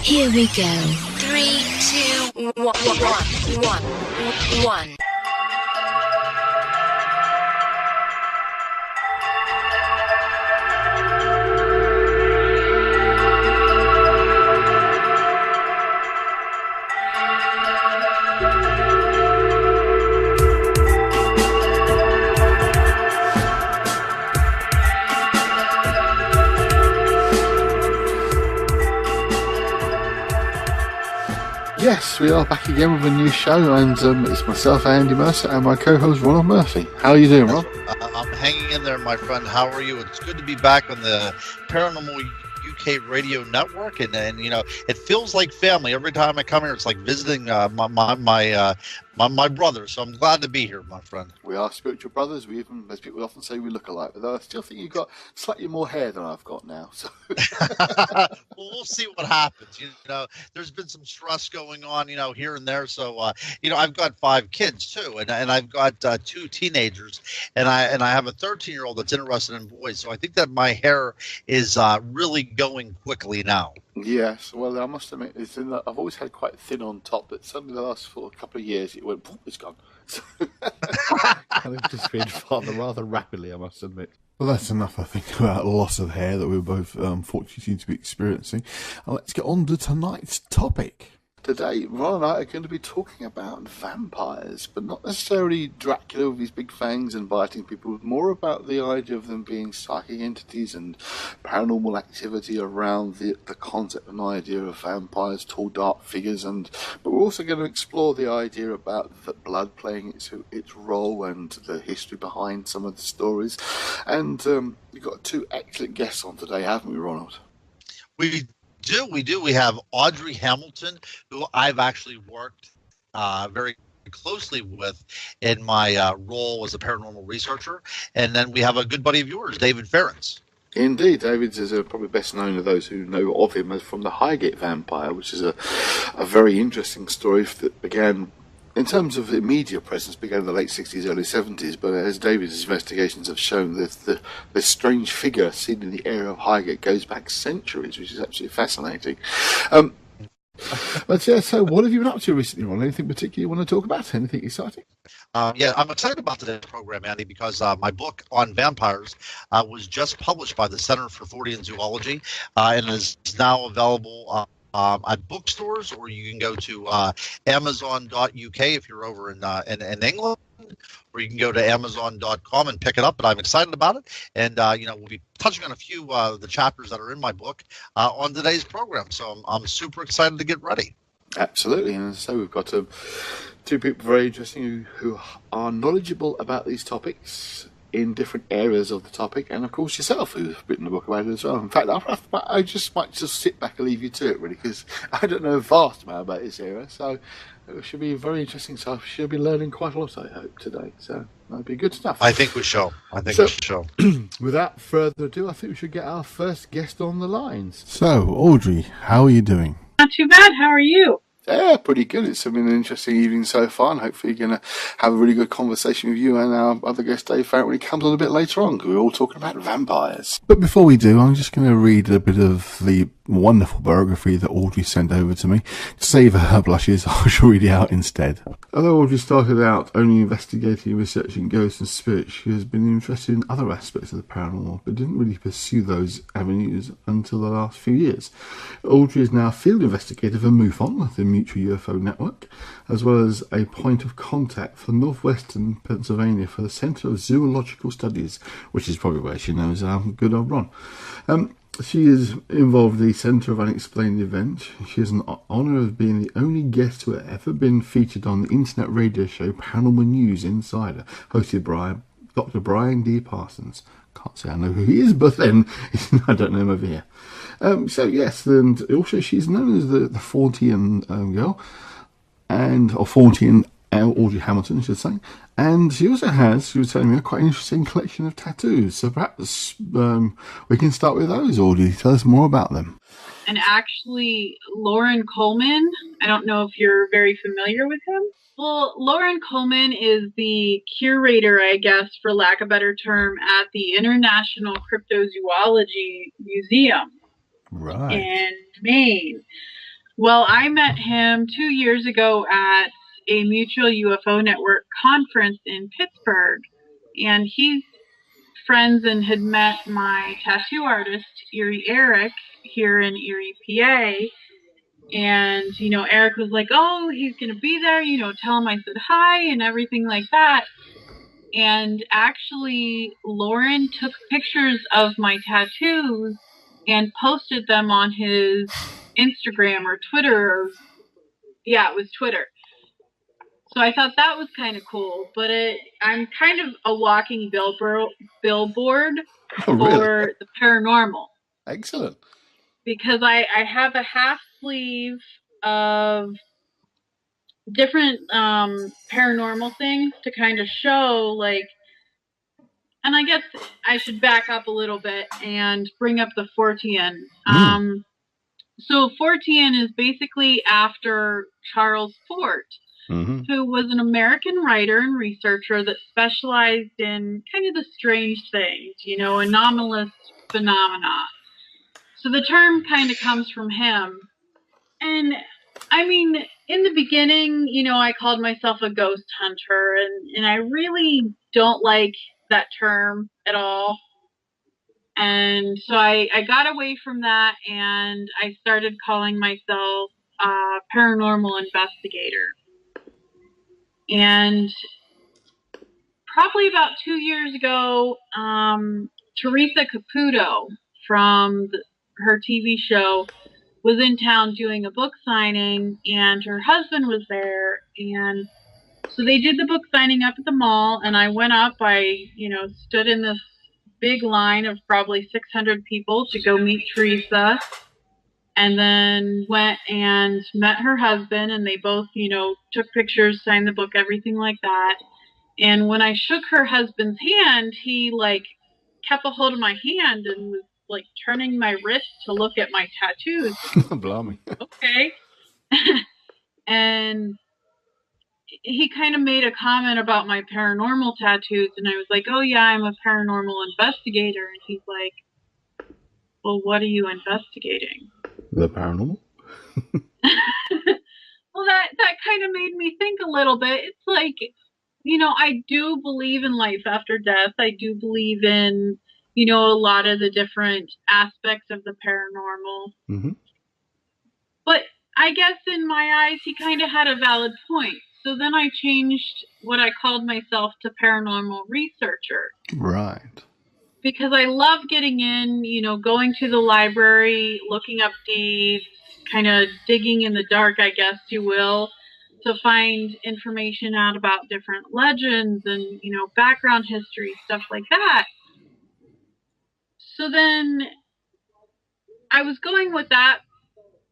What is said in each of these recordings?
Here we go. 3, 2, 1. Yes, we are back again with a new show, and it's myself, Andy Mercer, and my co-host, Ronald Murphy. How are you doing, Ron? I'm hanging in there, my friend. How are you? It's good to be back on the Paranormal UK radio network, and you know, it feels like family. Every time I come here, it's like visiting my brother, so I'm glad to be here, my friend. We are spiritual brothers. We even, as people often say, we look alike. Although I still think you've got slightly more hair than I've got now. So Well, we'll see what happens. You know, there's been some stress going on, you know, here and there. So, you know, I've got 5 kids too, and I've got 2 teenagers, and I have a 13-year-old that's interested in boys. So I think that my hair is really going quickly now. Yes, well, I must admit, I've always had quite thin on top, but suddenly the last for a couple of years, it went, poof, it's gone. And it disappeared rather rapidly, I must admit. Well, that's enough, I think, about loss of hair that we both fortunately seem to be experiencing. And let's get on to tonight's topic. Today, Ron and I are going to be talking about vampires, but not necessarily Dracula with his big fangs and biting people, more about the idea of them being psychic entities and paranormal activity around the concept and idea of vampires, tall, dark figures, but we're also going to explore the idea about the blood playing its role and the history behind some of the stories. And we've got 2 excellent guests on today, haven't we, Ronald? We do. We have Audrey Hamilton, who I've actually worked very closely with in my role as a paranormal researcher. And then we have a good buddy of yours, David Farrant. Indeed, David is probably best known to those who know of him as from the Highgate Vampire, which is a very interesting story that began, in terms of the media presence, began in the late 60s, early 70s, but as David's investigations have shown, this strange figure seen in the area of Highgate goes back centuries, which is absolutely fascinating. But yeah, so what have you been up to recently, Ron? Anything particular you want to talk about? Anything exciting? Yeah, I'm excited about today's program, Andy, because my book on vampires was just published by the Center for Fortean Zoology and is now available at bookstores, or you can go to Amazon.uk if you're over in England, or you can go to Amazon.com and pick it up. But I'm excited about it, and you know, we'll be touching on a few of the chapters that are in my book on today's program. So I'm super excited to get ready. Absolutely, and so we've got 2 people very interesting who are knowledgeable about these topics in different areas of the topic, and of course yourself, who's written a book about it as well. In fact, I just might sit back and leave you to it, really, because I don't know a vast amount about this area, so it should be very interesting stuff. She'll be learning quite a lot, I hope, today, so that'd be good stuff. I think we shall. Without further ado, I think we should get our first guest on the lines. So, Audrey, how are you doing? Not too bad. How are you? Yeah, pretty good. It's been an interesting evening so far, and hopefully you're going to have a really good conversation with you and our other guest, Dave Farrant, when he comes on a bit later on, because we're all talking about vampires. But before we do, I'm just going to read a bit of the wonderful biography that Audrey sent over to me. To save her blushes, I shall read it out instead. Although Audrey started out only investigating and researching ghosts and spirits, she has been interested in other aspects of the paranormal, but didn't really pursue those avenues until the last few years. Audrey is now a field investigator for MUFON, the Mutual UFO Network, as well as a point of contact for northwestern Pennsylvania for the Center of Zoological Studies, which is probably where she knows good old Ron. She is involved in the Centre of Unexplained Events. She has an honour of being the only guest to have ever been featured on the internet radio show Paranormal News Insider, hosted by Dr. Brian D. Parsons. Can't say I know who he is, but then I don't know him over here. So yes, and also she's known as the Fortean girl, or Fortean Audrey Hamilton, I should say. And she also has, she was telling me, a quite interesting collection of tattoos. So perhaps we can start with those, Audrey. Tell us more about them. And actually, Lauren Coleman, I don't know if you're very familiar with him. Well, Lauren Coleman is the curator, I guess, for lack of a better term, at the International Cryptozoology Museum in Maine. Well, I met him 2 years ago at a Mutual UFO Network conference in Pittsburgh, and he's friends and had met my tattoo artist, Erie Eric, here in Erie, PA. And, Eric was like, oh, he's going to be there, tell him I said hi and everything like that. And actually, Lauren took pictures of my tattoos and posted them on his Instagram or Twitter. Yeah, it was Twitter. So I thought that was kind of cool. But I'm kind of a walking billboard for the paranormal. Excellent. Because I have a half sleeve of different paranormal things to kind of show, like, and I guess I should back up a little bit and bring up the Fortean. So Fortean is basically after Charles Fort, who was an American writer and researcher that specialized in kind of the strange things, anomalous phenomena. So the term kind of comes from him. And I mean, in the beginning, I called myself a ghost hunter, and I really don't like that term at all. And so I got away from that, and I started calling myself a paranormal investigator. And probably about 2 years ago, Teresa Caputo from her TV show was in town doing a book signing, and her husband was there, and so they did the book signing up at the mall, and I went up. I, stood in this big line of probably 600 people to go meet Teresa, and then went and met her husband, and they both, took pictures, signed the book, everything like that. And when I shook her husband's hand, he, kept a hold of my hand and was, turning my wrist to look at my tattoos. Blimey. Okay. And he kind of made a comment about my paranormal tattoos, and I was like, oh yeah, I'm a paranormal investigator. And he's like, well, what are you investigating? The paranormal? Well, that kind of made me think a little bit. It's like, I do believe in life after death. I do believe in, a lot of the different aspects of the paranormal. But I guess in my eyes, he kind of had a valid point. So then I changed what I called myself to paranormal researcher. Right. Because I love getting in, going to the library, looking up deeds, kind of digging in the dark, I guess you will, to find information out about different legends and, background history, stuff like that. So then I was going with that.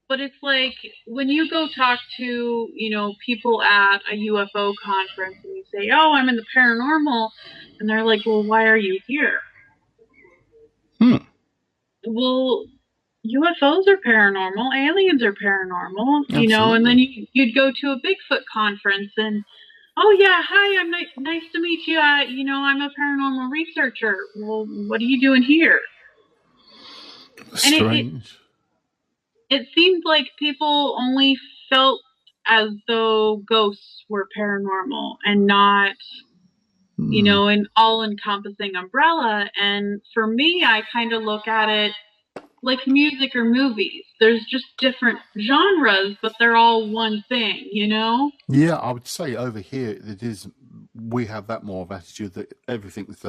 But it's like when you go talk to, people at a UFO conference and you say, oh, I'm in the paranormal. And they're like, well, why are you here? Well, UFOs are paranormal. Aliens are paranormal, Absolutely. And then you'd go to a Bigfoot conference and, oh, yeah, hi, I'm nice to meet you. I'm a paranormal researcher. Well, what are you doing here? Strange. It seemed like people only felt as though ghosts were paranormal and not, an all-encompassing umbrella. And for me, I kind of look at it like music or movies. There's just different genres, but they're all one thing, Yeah, I would say over here we have that more of attitude that everything's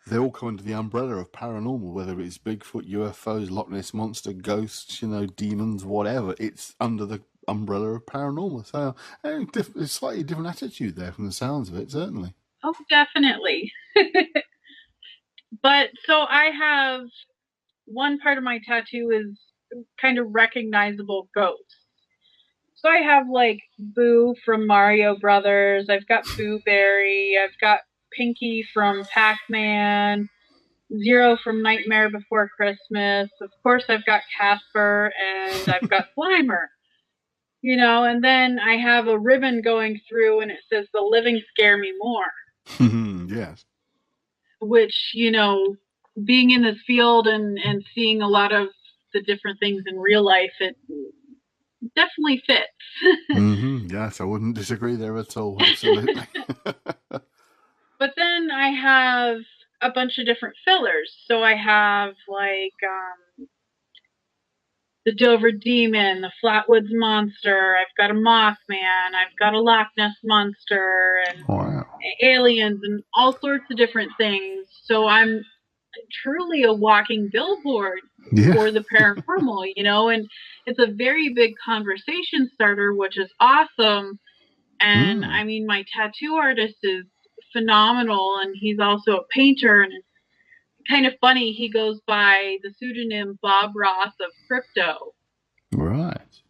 they all come under the umbrella of paranormal, whether it's Bigfoot, UFOs, Loch Ness Monster, ghosts, demons, whatever. It's under the umbrella of paranormal. So a slightly different attitude there from the sounds of it, certainly. Oh, definitely. But so I have one part of my tattoo is kind of recognizable ghosts. So I have Boo from Mario Brothers. I've got Boo Berry. I've got Pinky from Pac-Man. Zero from Nightmare Before Christmas. Of course, I've got Casper, and I've got Slimer. And then I have a ribbon going through, and it says, "The living scare me more." Yes. Which, being in this field and seeing a lot of the different things in real life, it definitely fits. Yes, I wouldn't disagree there at all. Absolutely. But then I have a bunch of different fillers. So I have like the Dover Demon, the Flatwoods Monster. I've got a Mothman. I've got a Loch Ness Monster, and Wow. aliens, and all sorts of different things. So I'm truly a walking billboard for the paranormal, and it's a very big conversation starter, which is awesome. And I mean, my tattoo artist is phenomenal, and he's also a painter, and it's kind of funny. He goes by the pseudonym Bob Ross of Crypto. Right.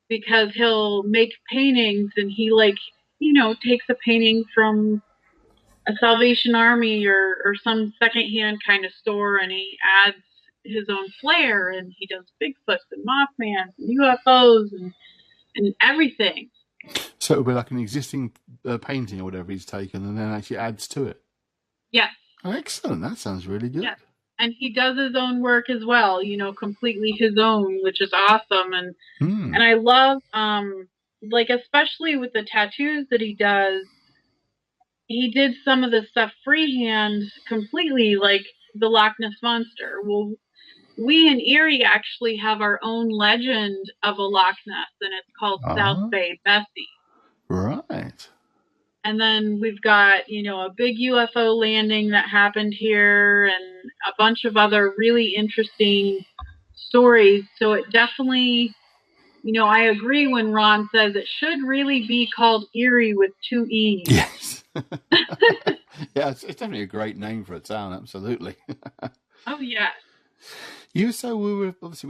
Because he'll make paintings, and he takes a painting from a Salvation Army or some secondhand kind of store, and he adds his own flair, and he does Bigfoots and Mothmans and UFOs and everything. So it'll be like an existing painting or whatever he's taken, and then actually adds to it. Yes. Oh, excellent. That sounds really good. Yes. And he does his own work as well, completely his own, which is awesome. And I love, especially with the tattoos that he does, he did some of the stuff freehand completely, like the Loch Ness Monster. Well, we in Erie actually have our own legend of a Loch Ness, and it's called South Bay Bessie. Right. And then we've got, a big UFO landing that happened here, and a bunch of other really interesting stories. So it definitely, I agree when Ron says it should really be called Erie with 2 E's. Yes. Yeah, it's definitely a great name for a town, absolutely. Oh, yeah. We're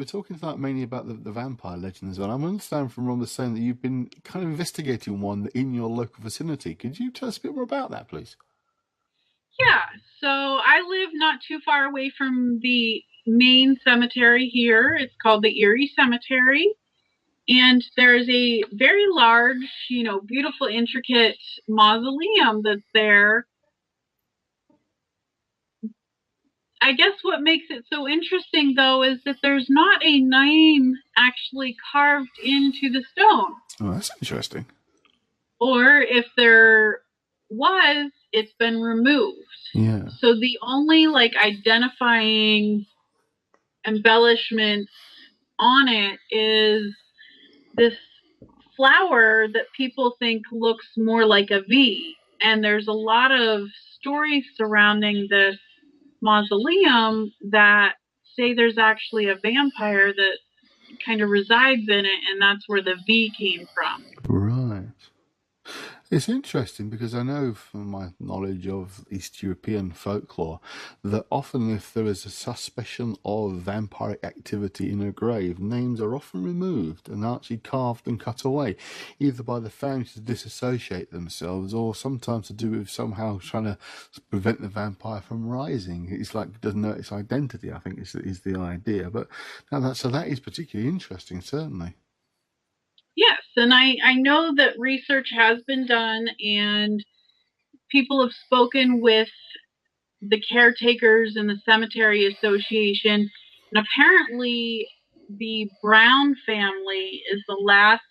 talking tonight mainly about the vampire legend as well. I understand from Ron was saying that you've been kind of investigating one in your local vicinity. Could you tell us a bit more about that, please? Yeah, so I live not too far away from the main cemetery here. It's called the Erie Cemetery. And there's a very large, beautiful, intricate mausoleum that's there. I guess what makes it so interesting, though, is that there's not a name actually carved into the stone. Oh, that's interesting. Or if there was, it's been removed. Yeah. So the only, identifying embellishments on it is this flower that people think looks more like a V. And there's a lot of stories surrounding this mausoleum that say there's actually a vampire that kind of resides in it, and that's where the V came from. Right. It's interesting because I know from my knowledge of East European folklore that often if there is a suspicion of vampiric activity in a grave, names are often removed and actually carved and cut away, either by the family to disassociate themselves or sometimes to do with somehow trying to prevent the vampire from rising. It's like it doesn't know its identity, I think is the idea. But now that is particularly interesting, certainly. Yes, and I know that research has been done, and people have spoken with the caretakers and the cemetery association, and apparently the Brown family is the last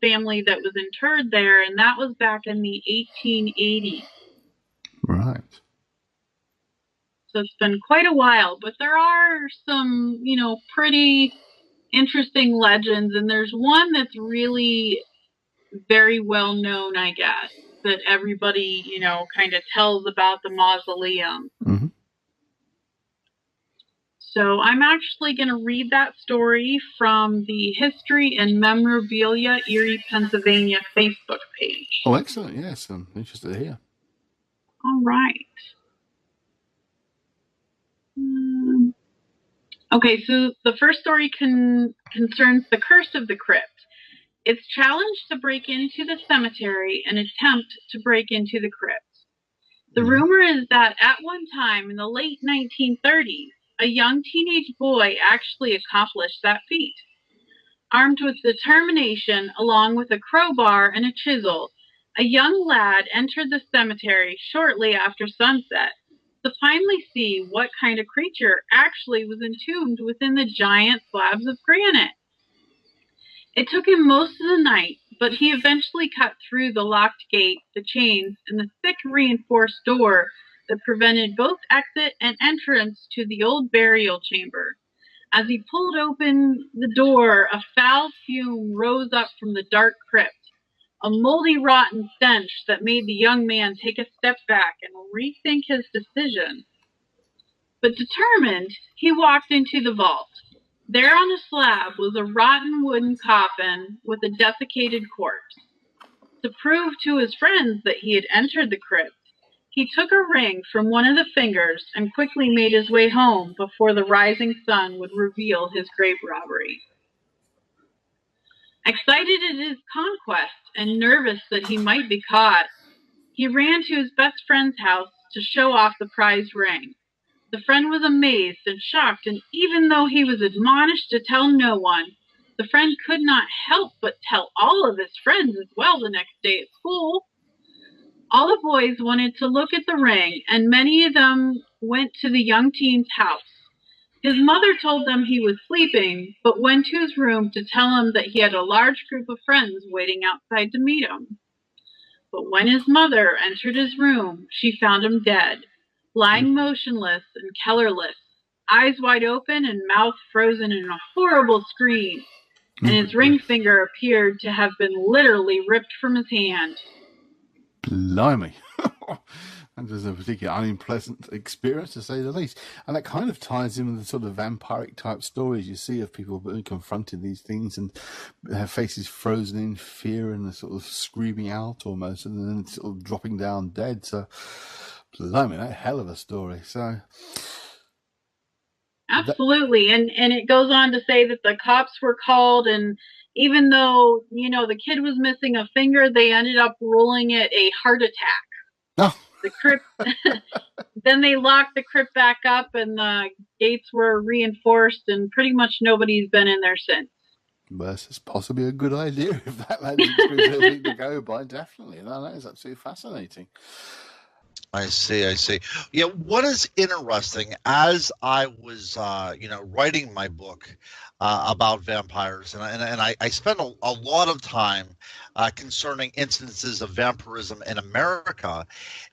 family that was interred there, and that was back in the 1880s. Right. So it's been quite a while, but there are some, pretty interesting legends, and there's one that's really very well known, I guess, that everybody, kind of tells about the mausoleum. Mm-hmm. So I'm actually going to read that story from the History and Memorabilia Erie, Pennsylvania Facebook page. Oh, excellent. Yes, I'm interested to hear. All right. Okay, so the first story concerns the curse of the crypt. It's challenged to break into the cemetery and attempt to break into the crypt. The rumor is that at one time in the late 1930s, a young teenage boy actually accomplished that feat. Armed with determination, along with a crowbar and a chisel, a young lad entered the cemetery shortly after sunset to finally see what kind of creature actually was entombed within the giant slabs of granite. It took him most of the night, but he eventually cut through the locked gate, the chains, and the thick reinforced door that prevented both exit and entrance to the old burial chamber. As he pulled open the door, a foul fume rose up from the dark crypt, a moldy, rotten stench that made the young man take a step back and rethink his decision. But determined, he walked into the vault. There on a slab was a rotten wooden coffin with a desiccated corpse. To prove to his friends that he had entered the crypt, he took a ring from one of the fingers and quickly made his way home before the rising sun would reveal his grave robbery. Excited at his conquest and nervous that he might be caught, he ran to his best friend's house to show off the prized ring. The friend was amazed and shocked, and even though he was admonished to tell no one, the friend could not help but tell all of his friends as well the next day at school. All the boys wanted to look at the ring, and many of them went to the young teen's house. His mother told them he was sleeping, but went to his room to tell him that he had a large group of friends waiting outside to meet him. But when his mother entered his room, she found him dead, lying motionless and colorless, eyes wide open and mouth frozen in a horrible scream, and his ring finger appeared to have been literally ripped from his hand. Blimey. And there's a particularly unpleasant experience, to say the least. And that kind of ties in with the sort of vampiric type stories you see of people being confronted these things and their faces frozen in fear and sort of screaming out almost, and then sort of dropping down dead. So, blimey, that hell of a story. So, absolutely. And it goes on to say that the cops were called, and even though, the kid was missing a finger, they ended up ruling it a heart attack. Oh. The crypt, then they locked the crypt back up, and the gates were reinforced, and pretty much nobody's been in there since. Well, this is possibly a good idea if that's everything to go by. Definitely, no, that is absolutely fascinating. I see. Yeah, what is interesting, as I was, writing my book about vampires, and I spent a lot of time concerning instances of vampirism in America,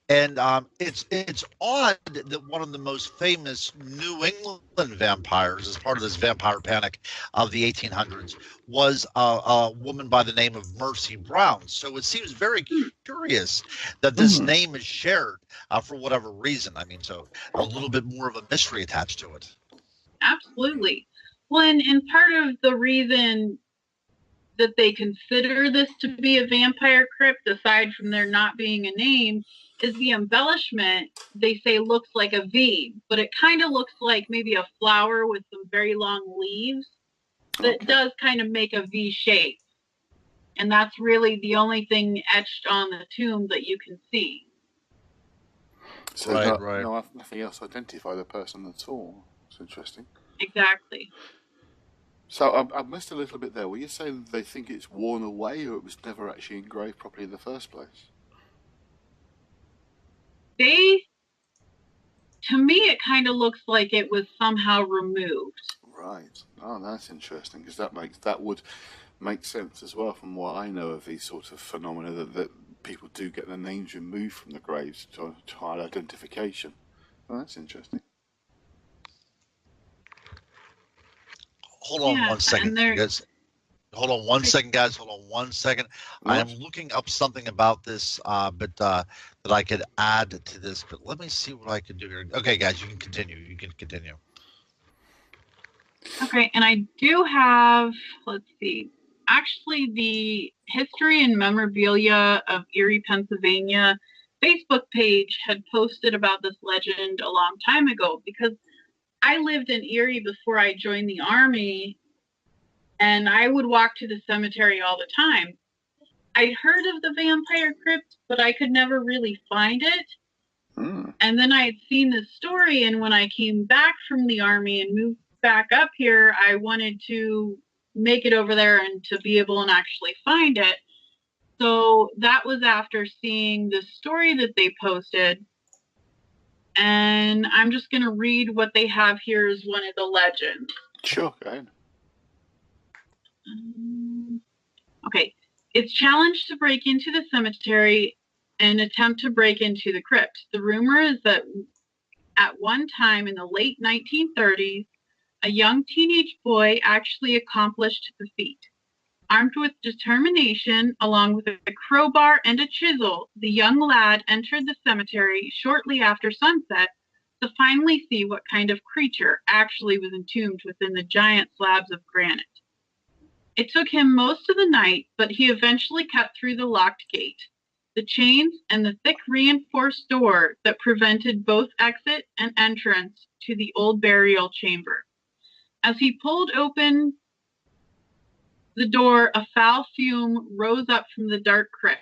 and it's odd that one of the most famous New England vampires, as part of this vampire panic of the 1800s, was a woman by the name of Mercy Brown. So it seems very curious that this name is shared for whatever reason. I mean, so a little bit more of a mystery attached to it. Absolutely. Well, and part of the reason that they consider this to be a vampire crypt, aside from there not being a name, is the embellishment. They say looks like a V, but it kind of looks like maybe a flower with some very long leaves that does kind of make a V shape. And that's really the only thing etched on the tomb that you can see. So right. No, nothing else identify the person at all. It's interesting. Exactly. So I missed a little bit there. Were you saying they think it's worn away, or it was never actually engraved properly in the first place? To me, it kind of looks like it was somehow removed. Right. Oh, that's interesting, because that would make sense as well from what I know of these sort of phenomena, that people do get their names removed from the graves to hide identification. Oh, that's interesting. Hold on one second, guys. Hold on one second, guys. Hold on one second. I am looking up something about this, but that I could add to this. But let me see what I can do here. Okay, guys, you can continue. Okay, and I do have, let's see, actually the History and Memorabilia of Erie, Pennsylvania Facebook page had posted about this legend a long time ago, because I lived in Erie before I joined the Army, and I would walk to the cemetery all the time. I'd heard of the vampire crypt, but I could never really find it. And then I had seen this story, and when I came back from the Army and moved back up here, I wanted to make it over there and to be able and actually find it. So that was after seeing the story that they posted. And I'm just going to read what they have here as one of the legends. Sure, go ahead. Okay. It's challenged to break into the cemetery and attempt to break into the crypt. The rumor is that at one time in the late 1930s, a young teenage boy actually accomplished the feat. Armed with determination, along with a crowbar and a chisel, the young lad entered the cemetery shortly after sunset to finally see what kind of creature actually was entombed within the giant slabs of granite. It took him most of the night, but he eventually cut through the locked gate, the chains, and the thick reinforced door that prevented both exit and entrance to the old burial chamber. As he pulled open the door, a foul fume rose up from the dark crypt,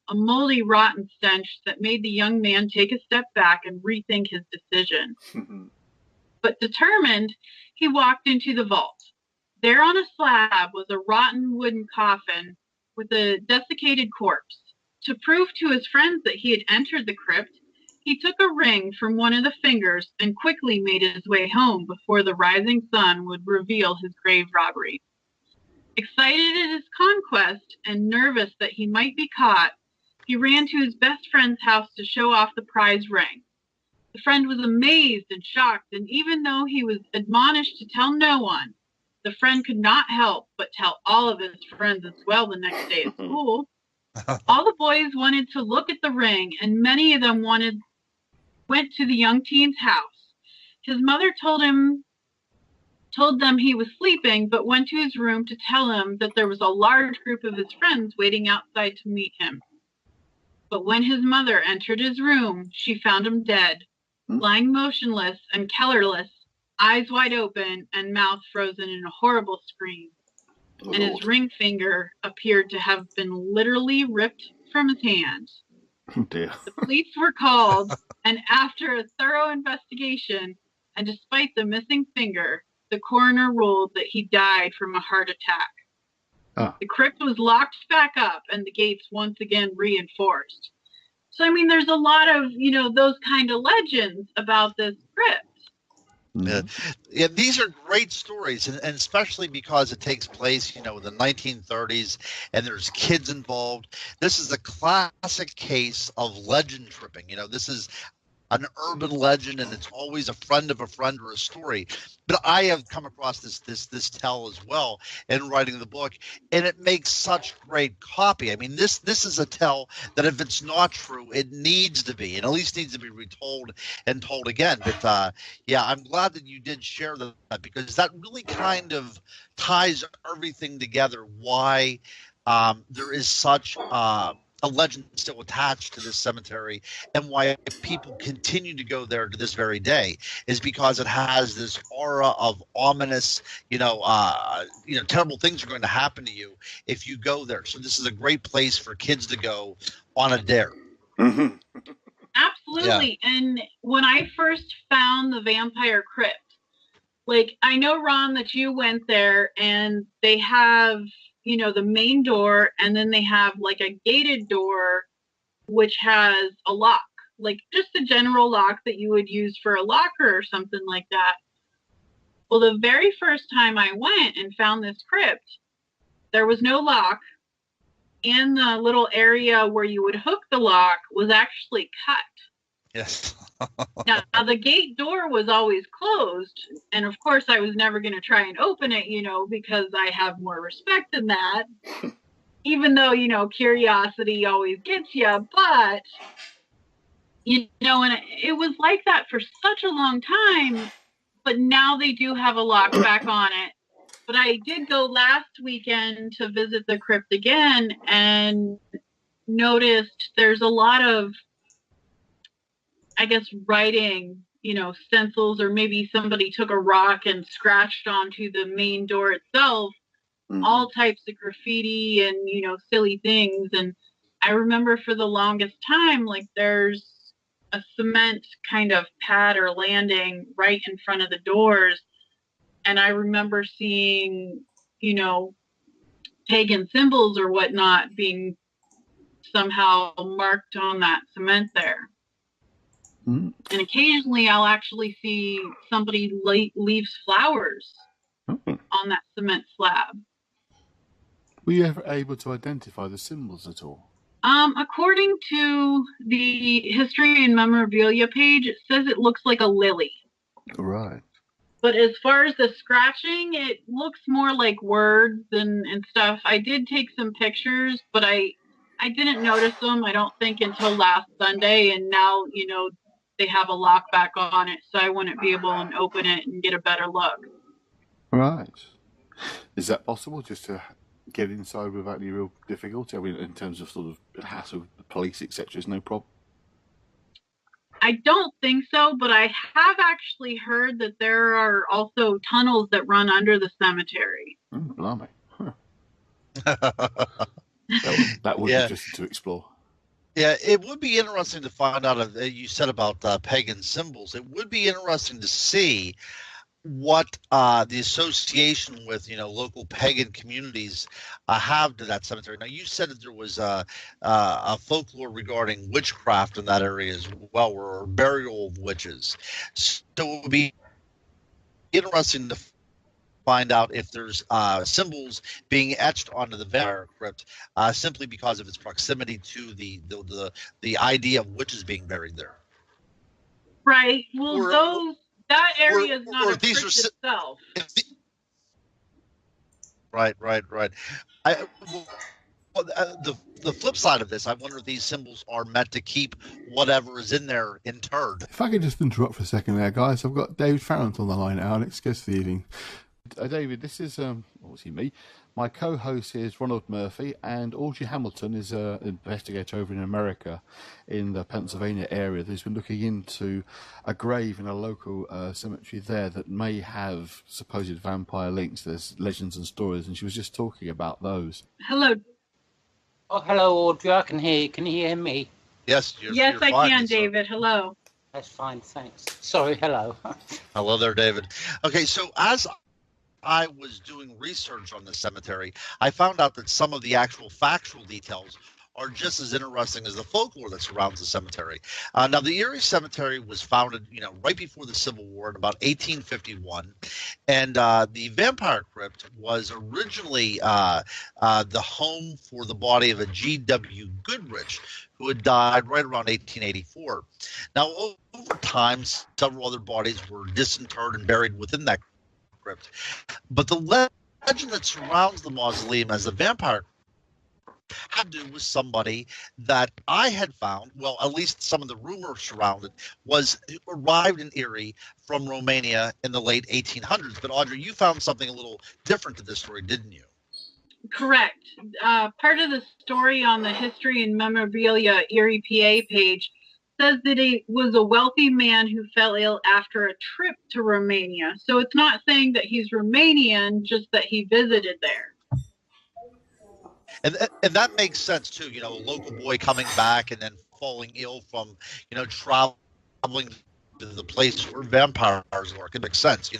a moldy, rotten stench that made the young man take a step back and rethink his decision. But determined, he walked into the vault. There on a slab was a rotten wooden coffin with a desiccated corpse. To prove to his friends that he had entered the crypt, he took a ring from one of the fingers and quickly made his way home before the rising sun would reveal his grave robbery. Excited at his conquest and nervous that he might be caught, he ran to his best friend's house to show off the prize ring. The friend was amazed and shocked, and even though he was admonished to tell no one, the friend could not help but tell all of his friends as well the next day at school. All the boys wanted to look at the ring, and many of them went to the young teen's house. His mother told them he was sleeping, but went to his room to tell him that there was a large group of his friends waiting outside to meet him. But when his mother entered his room, she found him dead, lying motionless and colorless, eyes wide open and mouth frozen in a horrible scream. Oh, and his Lord. ring finger appeared to have been literally ripped from his hand. Oh, dear. The police were called, and after a thorough investigation, and despite the missing finger, the coroner ruled that he died from a heart attack. Ah. The crypt was locked back up and the gates once again reinforced. So, I mean, there's a lot of, those kind of legends about this crypt. Yeah, these are great stories, and especially because it takes place, in the 1930s, and there's kids involved. This is a classic case of legend tripping. This is an urban legend, and it's always a friend of a friend or a story. But I have come across this tell as well in writing the book, and it makes such great copy. I mean, this is a tell that if it's not true, it needs to be, and at least needs to be retold and told again. But yeah, I'm glad that you did share that, because that really kind of ties everything together. Why there is such a legend still attached to this cemetery, and why people continue to go there to this very day is because it has this aura of ominous, terrible things are going to happen to you if you go there. So this is a great place for kids to go on a dare. Mm-hmm. Absolutely. Yeah. And when I first found the vampire crypt, I know, Ron, that you went there, and they have, the main door, and then they have a gated door, which has a lock, just a general lock that you would use for a locker or something like that. Well, the very first time I went and found this crypt, there was no lock, and the little area where you would hook the lock was actually cut. Yes. Now, the gate door was always closed, and of course I was never going to try and open it, because I have more respect than that, even though, curiosity always gets you. But, and it was like that for such a long time, but now they do have a lock back on it. But I did go last weekend to visit the crypt again and noticed there's a lot of, I guess, writing, stencils, or maybe somebody took a rock and scratched onto the main door itself, all types of graffiti and, silly things. And I remember for the longest time, there's a cement kind of pad or landing right in front of the doors. And I remember seeing, pagan symbols or whatnot being somehow marked on that cement there. And occasionally I'll actually see somebody leaves flowers on that cement slab. Were you ever able to identify the symbols at all? According to the history and memorabilia page, it says it looks like a lily. Right. But as far as the scratching, it looks more like words and stuff. I did take some pictures, but I didn't notice them, I don't think, until last Sunday. And now, they have a lock back on it, so I wouldn't be able to open it and get a better look. Right. Is that possible, just to get inside without any real difficulty? I mean, in terms of sort of hassle, the police, etc., is no problem? I don't think so, but I have actually heard that there are also tunnels that run under the cemetery. Blimey. Huh. that would be interesting to explore. Yeah, it would be interesting to find out. You said about pagan symbols. It would be interesting to see what the association with local pagan communities have to that cemetery. Now, you said that there was a folklore regarding witchcraft in that area as well, or burial of witches. So it would be interesting to find out if there's symbols being etched onto the vampire crypt simply because of its proximity to the idea of witches being buried there. Right. Well, that area is not a crypt itself. Right. The flip side of this, I wonder if these symbols are meant to keep whatever is in there interred. If I could just interrupt for a second there, guys. I've got David Farrant on the line now, and it's guest for the evening. David, this is, obviously me. My co-host is Ronald Murphy, and Audrey Hamilton is an investigator over in America in the Pennsylvania area who's been looking into a grave in a local cemetery there that may have supposed vampire links. There's legends and stories, and she was just talking about those. Hello. Oh, hello, Audrey. I can hear you. Can you hear me? Yes, yes, I can, David. Hello. That's fine, thanks. Sorry, hello. Hello there, David. Okay, so as I was doing research on the cemetery, I found out that some of the actual factual details are just as interesting as the folklore that surrounds the cemetery. Now, the Erie Cemetery was founded, right before the Civil War in about 1851, and the Vampire Crypt was originally the home for the body of a G.W. Goodrich, who had died right around 1884. Now, over time, several other bodies were disinterred and buried within that crypt. But the legend that surrounds the mausoleum as the Vampire had to do with somebody that I had found, well, at least some of the rumors surrounded, was arrived in Erie from Romania in the late 1800s. But Audrey, you found something a little different to this story, didn't you? Correct. Part of the story on the History and Memorabilia Erie, PA page says that he was a wealthy man who fell ill after a trip to Romania. So it's not saying that he's Romanian, just that he visited there. And that makes sense too. A local boy coming back and then falling ill from, traveling to the place where vampires work. It makes sense,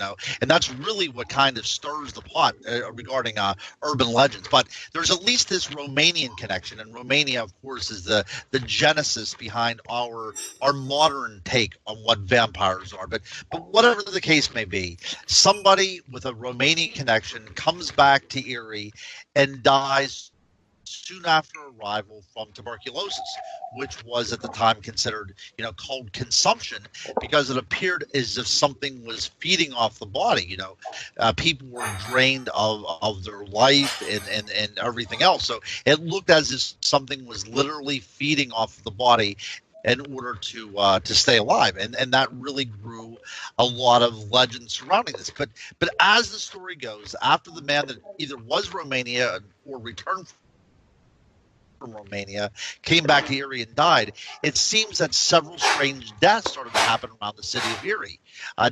and that's really what kind of stirs the pot regarding urban legends. But there's at least this Romanian connection, and Romania, of course, is the genesis behind our modern take on what vampires are. But whatever the case may be, somebody with a Romanian connection comes back to Erie and dies soon after arrival from tuberculosis, which was at the time considered, called consumption, because it appeared as if something was feeding off the body. People were drained of their life and everything else. So it looked as if something was literally feeding off the body in order to stay alive, and that really grew a lot of legends surrounding this. But as the story goes, after the man that either was Romania or returned from Romania came back to Erie and died, it seems that several strange deaths started to happen around the city of Erie.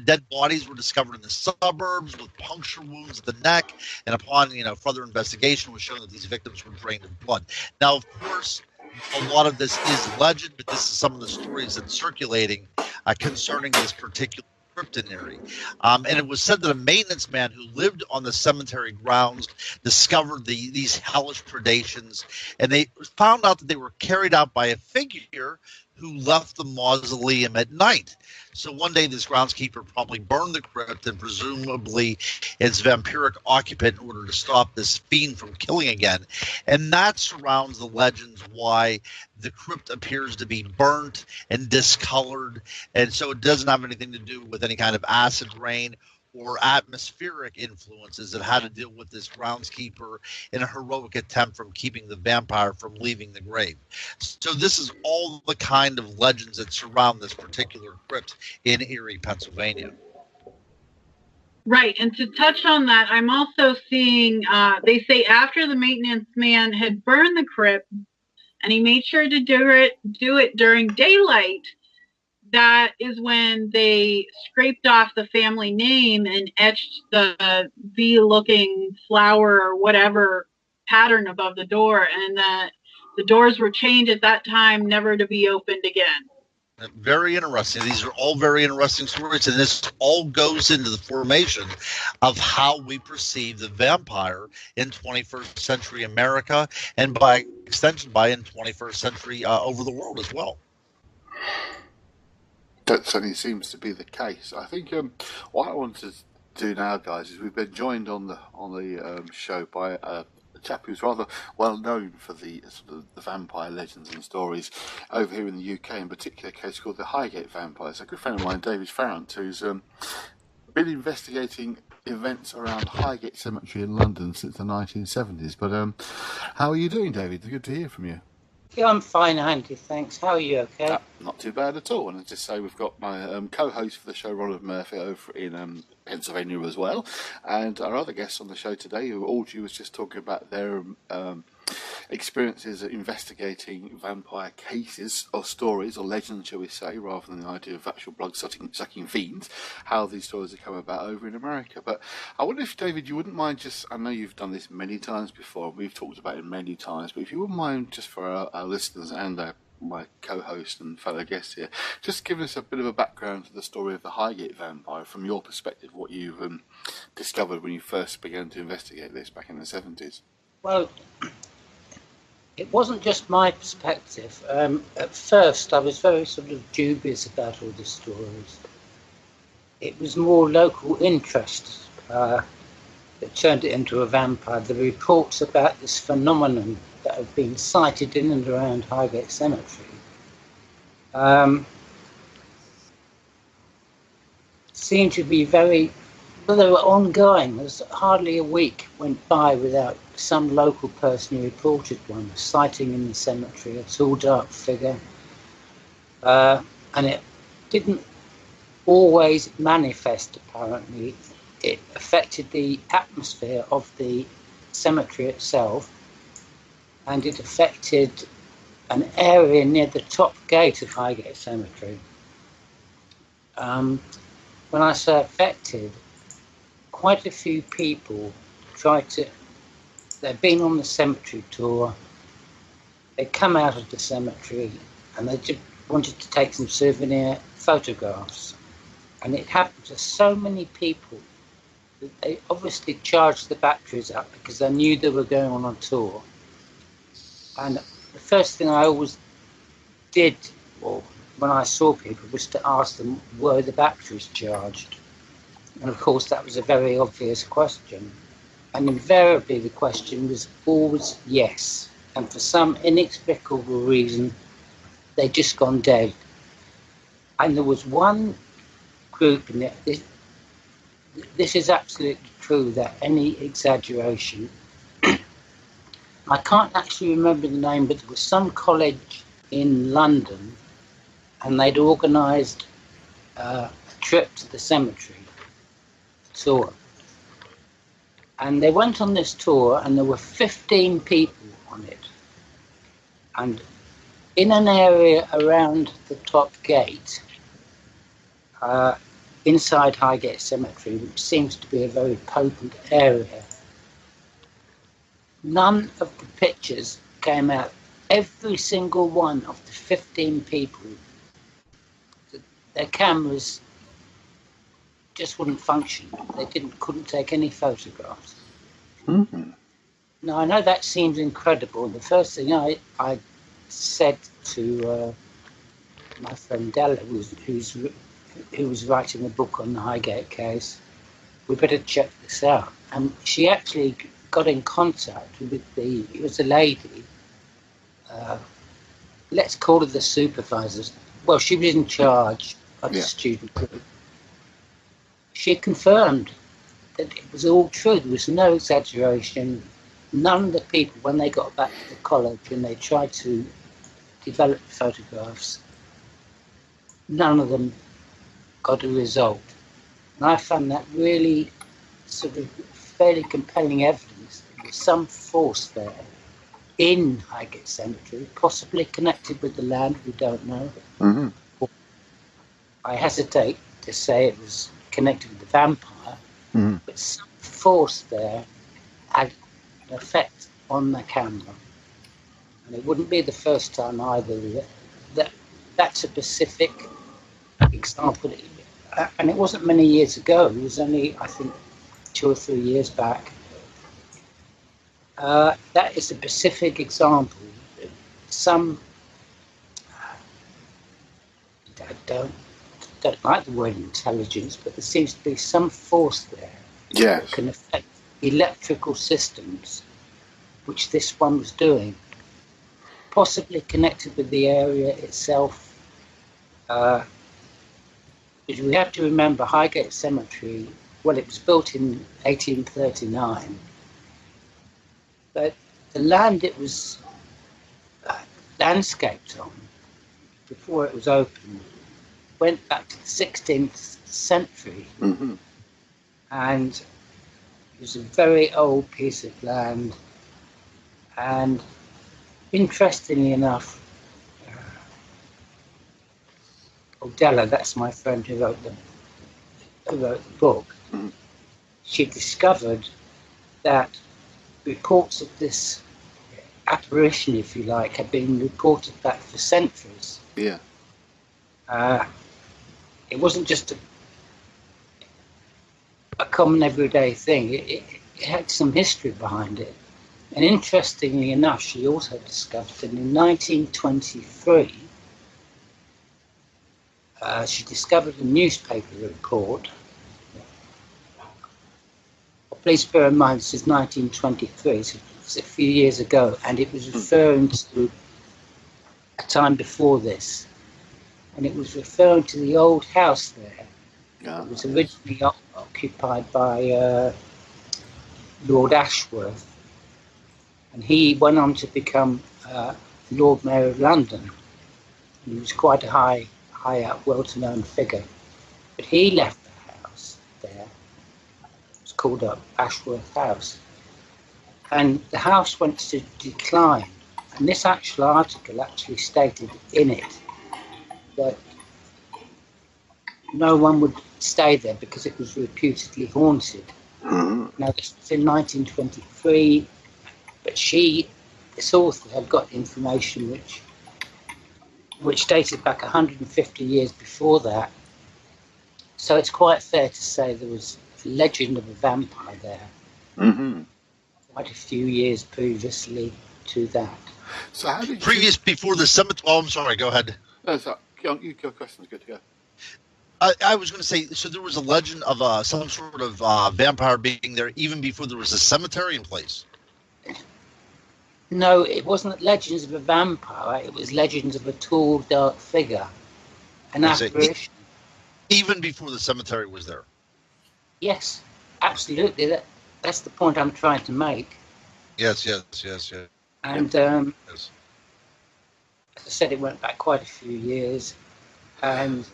Dead bodies were discovered in the suburbs with puncture wounds at the neck, and upon further investigation was shown that these victims were drained of blood. Now, of course, a lot of this is legend, but this is some of the stories that's circulating concerning this particular crypt in Erie. And it was said that a maintenance man who lived on the cemetery grounds discovered these hellish predations, and they found out that they were carried out by a figure who left the mausoleum at night. So one day this groundskeeper probably burned the crypt and presumably its vampiric occupant in order to stop this fiend from killing again. And that surrounds the legends why the crypt appears to be burnt and discolored. And so it doesn't have anything to do with any kind of acid rain or atmospheric influences. It had to deal with this groundskeeper in a heroic attempt from keeping the vampire from leaving the grave. So this is all the kind of legends that surround this particular crypt in Erie, Pennsylvania. Right, and to touch on that, I'm also seeing, they say after the maintenance man had burned the crypt, and he made sure to do it during daylight, that is when they scraped off the family name and etched the V-looking flower or whatever pattern above the door, and that the doors were chained at that time, never to be opened again. Very interesting. These are all very interesting stories, and this all goes into the formation of how we perceive the vampire in 21st century America, and by extension, in 21st century over the world as well. That certainly seems to be the case. I think what I want to do now, guys, is we've been joined on the show by a chap who's rather well known for the sort of the vampire legends and stories over here in the UK, in particular a case called the Highgate Vampires. A good friend of mine, David Farrant, who's been investigating events around Highgate Cemetery in London since the 1970s. But how are you doing, David? Good to hear from you. Yeah, I'm fine, Andy, thanks. How are you, okay? Not too bad at all. And I just say we've got my co-host for the show, Ronald Murphy, over in Pennsylvania as well. And our other guests on the show today, who Audrey was just talking about their experiences at investigating vampire cases or stories or legends, shall we say, rather than the idea of actual blood-sucking fiends, how these stories have come about over in America. But I wonder if, David, you wouldn't mind just, I know you've done this many times before, we've talked about it many times, but if you wouldn't mind just for our listeners and my co-host and fellow guest here, just giving us a bit of a background to the story of the Highgate Vampire from your perspective, what you've discovered when you first began to investigate this back in the 70s. Well, it wasn't just my perspective. At first, I was very sort of dubious about all the stories. It was more local interest that turned it into a vampire. The reports about this phenomenon that have been sighted in and around Highgate Cemetery seemed to be very, well, they were ongoing. There's hardly a week went by without some local person who reported one, a sighting in the cemetery, a tall, dark figure. And it didn't always manifest, apparently. It affected the atmosphere of the cemetery itself, and it affected an area near the top gate of Highgate Cemetery. When I say affected, quite a few people they've been on the cemetery tour, they come out of the cemetery and they just wanted to take some souvenir photographs. And it happened to so many people that they obviously charged the batteries up because they knew they were going on a tour. And the first thing I always did, or when I saw people, was to ask them, were the batteries charged? And of course that was a very obvious question. And invariably the question was always yes. And for some inexplicable reason, they'd just gone dead. And there was one group in it, this is absolutely true without any exaggeration. I can't actually remember the name, but there was some college in London and they'd organised a trip to the cemetery, a tour. And they went on this tour and there were 15 people on it. And in an area around the top gate, inside Highgate Cemetery, which seems to be a very potent area, none of the pictures came out. Every single one of the 15 people, their cameras just wouldn't function. They couldn't take any photographs. Mm-hmm. Now, I know that seems incredible. The first thing I said to my friend Della, who was writing a book on the Highgate case, we better check this out. And she actually got in contact with it was a lady, let's call her the supervisor. Well, she was in charge of the student group. She confirmed that it was all true. There was no exaggeration. None of the people, when they got back to the college and they tried to develop photographs, none of them got a result. And I found that really sort of fairly compelling evidence that there was some force there in Highgate Cemetery, possibly connected with the land, we don't know. Mm-hmm. I hesitate to say it was connected with the vampire, but some force there had an effect on the camera. And it wouldn't be the first time either. That's a specific example. And it wasn't many years ago. It was only, I think, 2 or 3 years back. That is a specific example. Some, I don't like the word intelligence, but there seems to be some force there that can affect electrical systems, which this one was doing, possibly connected with the area itself. Because we have to remember Highgate Cemetery, well, it was built in 1839, but the land it was landscaped on before it was opened went back to the 16th century. And it was a very old piece of land. And interestingly enough, Odella, that's my friend who wrote the book, she discovered that reports of this apparition, if you like, had been reported back for centuries. Yeah. It wasn't just a common everyday thing. It had some history behind it. And interestingly enough, she also discovered that in 1923, she discovered a newspaper report. Please bear in mind, this is 1923, so it's a few years ago, and it was referring to a time before this. And it was referring to the old house there. It was originally occupied by Lord Ashworth, and he went on to become Lord Mayor of London. And he was quite a high up, well-to-known figure. But he left the house there. It was called Ashworth House. And the house went to decline. And this actual article actually stated in it that no one would stay there because it was reputedly haunted. Now, this was in 1923, but this author, had got information which dated back 150 years before that. So it's quite fair to say there was a legend of a vampire there. Quite a few years previously to that. So how did before the cemetery? Oh, I'm sorry. Go ahead. No, sorry. Your question's good to go. I was going to say, so there was a legend of some sort of vampire being there even before there was a cemetery in place? No, it wasn't legends of a vampire. It was legends of a tall, dark figure, an apparition. Even before the cemetery was there? Yes, absolutely. That's the point I'm trying to make. Yes. And as I said, it went back quite a few years. And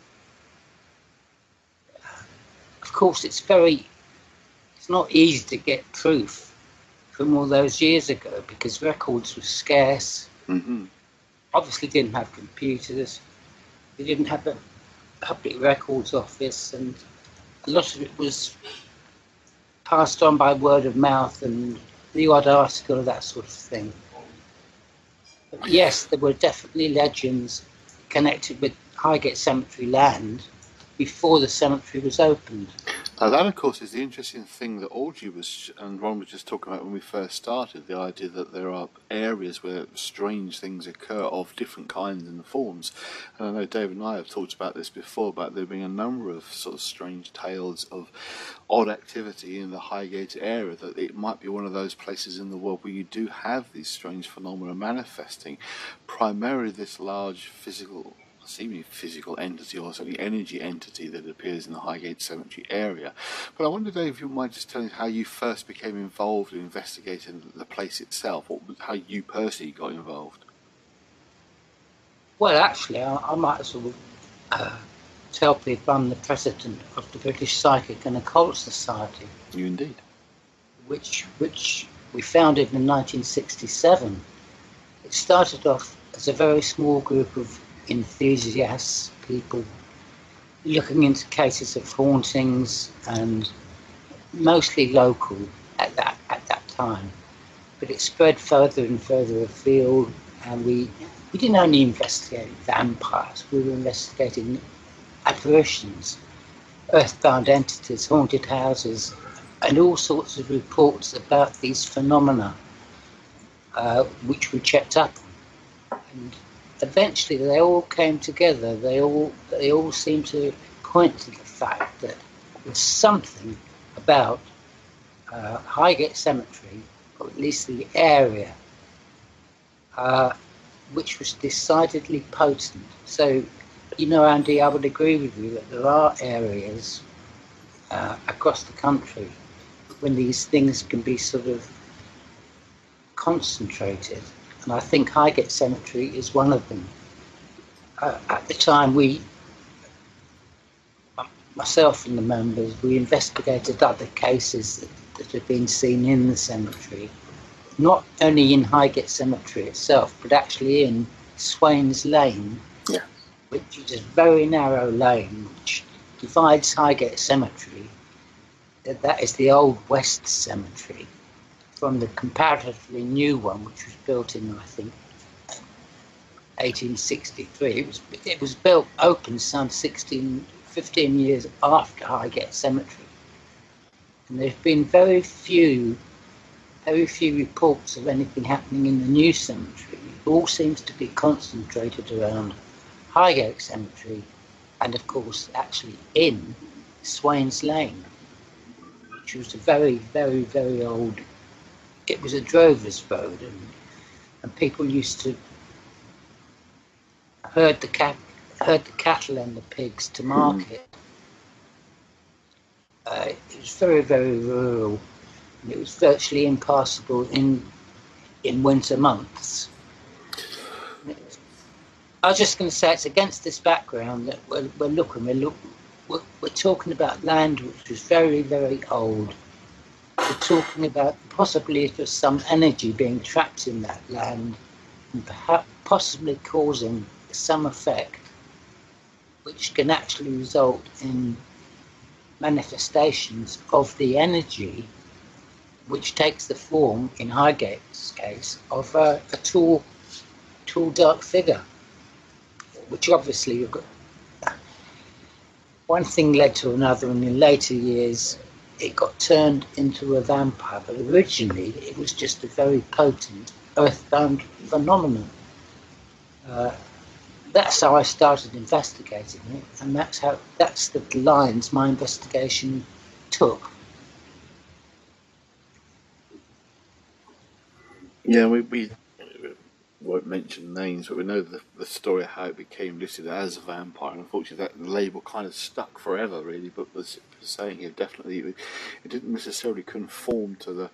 of course, it's not easy to get proof from all those years ago because records were scarce. Obviously didn't have computers. They didn't have a public records office, and a lot of it was passed on by word of mouth and the odd article, that sort of thing. But yes, there were definitely legends connected with Highgate Cemetery land before the cemetery was opened. That, of course, is the interesting thing that Audrey was and Ron was just talking about when we first started, the idea that there are areas where strange things occur of different kinds and forms. And I know David and I have talked about this before, about there being a number of sort of strange tales of odd activity in the Highgate area, that it might be one of those places in the world where you do have these strange phenomena manifesting, primarily this large seemingly physical entity or something energy entity that appears in the Highgate Cemetery area. But I wonder, Dave, if you might just tell us how you first became involved in investigating the place itself, or how you personally got involved. Well, actually, I might as well tell people I'm the president of the British Psychic and Occult Society. You indeed. Which we founded in 1967. It started off as a very small group of enthusiasts, people looking into cases of hauntings, and mostly local at that time. But it spread further and further afield, and we didn't only investigate vampires, we were investigating apparitions, earthbound entities, haunted houses, and all sorts of reports about these phenomena, which we checked up on. And eventually they all came together. They all seemed to point to the fact that there's something about Highgate Cemetery, or at least the area, which was decidedly potent. So, you know, Andy, I would agree with you that there are areas across the country when these things can be sort of concentrated. And I think Highgate Cemetery is one of them. At the time, myself and the members, we investigated other cases that had been seen in the cemetery, not only in Highgate Cemetery itself, but actually in Swains Lane, which is a very narrow lane which divides Highgate Cemetery. That is the old West Cemetery, from the comparatively new one, which was built in, I think, 1863. It was built, opened some 15 years after Highgate Cemetery. And there's been very few reports of anything happening in the new cemetery. It all seems to be concentrated around Highgate Cemetery, and of course, actually in Swains Lane, which was a very, very, very old. It was a drover's road, and people used to herd the cattle and the pigs to market. It was very, very rural, and it was virtually impassable in winter months. I was just going to say, it's against this background that we're talking about land which was very, very old. We're talking about possibly there's some energy being trapped in that land, and perhaps possibly causing some effect which can actually result in manifestations of the energy, which takes the form, in Highgate's case, of a tall, dark figure, which obviously you've got. One thing led to another, and in later years it got turned into a vampire, but originally it was just a very potent earthbound phenomenon. That's how I started investigating it, and that's the lines my investigation took. Yeah, we won't mention names, but we know the story of how it became listed as a vampire, and unfortunately that label kind of stuck forever, really. But was saying it definitely, it didn't necessarily conform to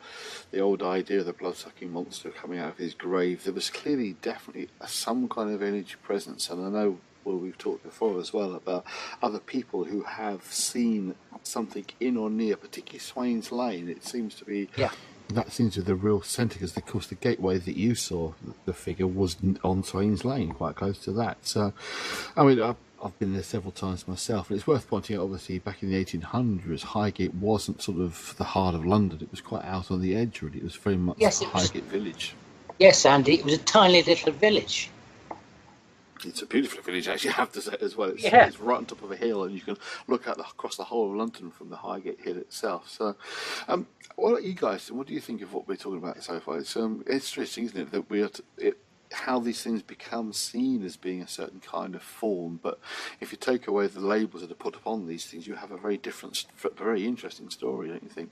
the old idea of the blood-sucking monster coming out of his grave. There was clearly, definitely some kind of energy presence, and I know, well, we've talked before as well about other people who have seen something in or near, particularly Swains Lane. It seems to be... Yeah. That seems to be the real centre, because of course the gateway that you saw, the figure, was on Swains Lane, quite close to that. So, I mean, I've been there several times myself, and it's worth pointing out, obviously, back in the 1800s, Highgate wasn't sort of the heart of London. It was quite out on the edge, really. It was very much Highgate Village. Yes, Andy, it was a tiny little village. It's a beautiful village, actually, I have to say as well. Yeah. It's right on top of a hill, and you can look across the whole of London from the Highgate Hill itself. So, what about you guys? What do you think of what we're talking about so far? It's interesting, isn't it, that we are how these things become seen as being a certain kind of form, but if you take away the labels that are put upon these things, you have a very different, very interesting story, don't you think?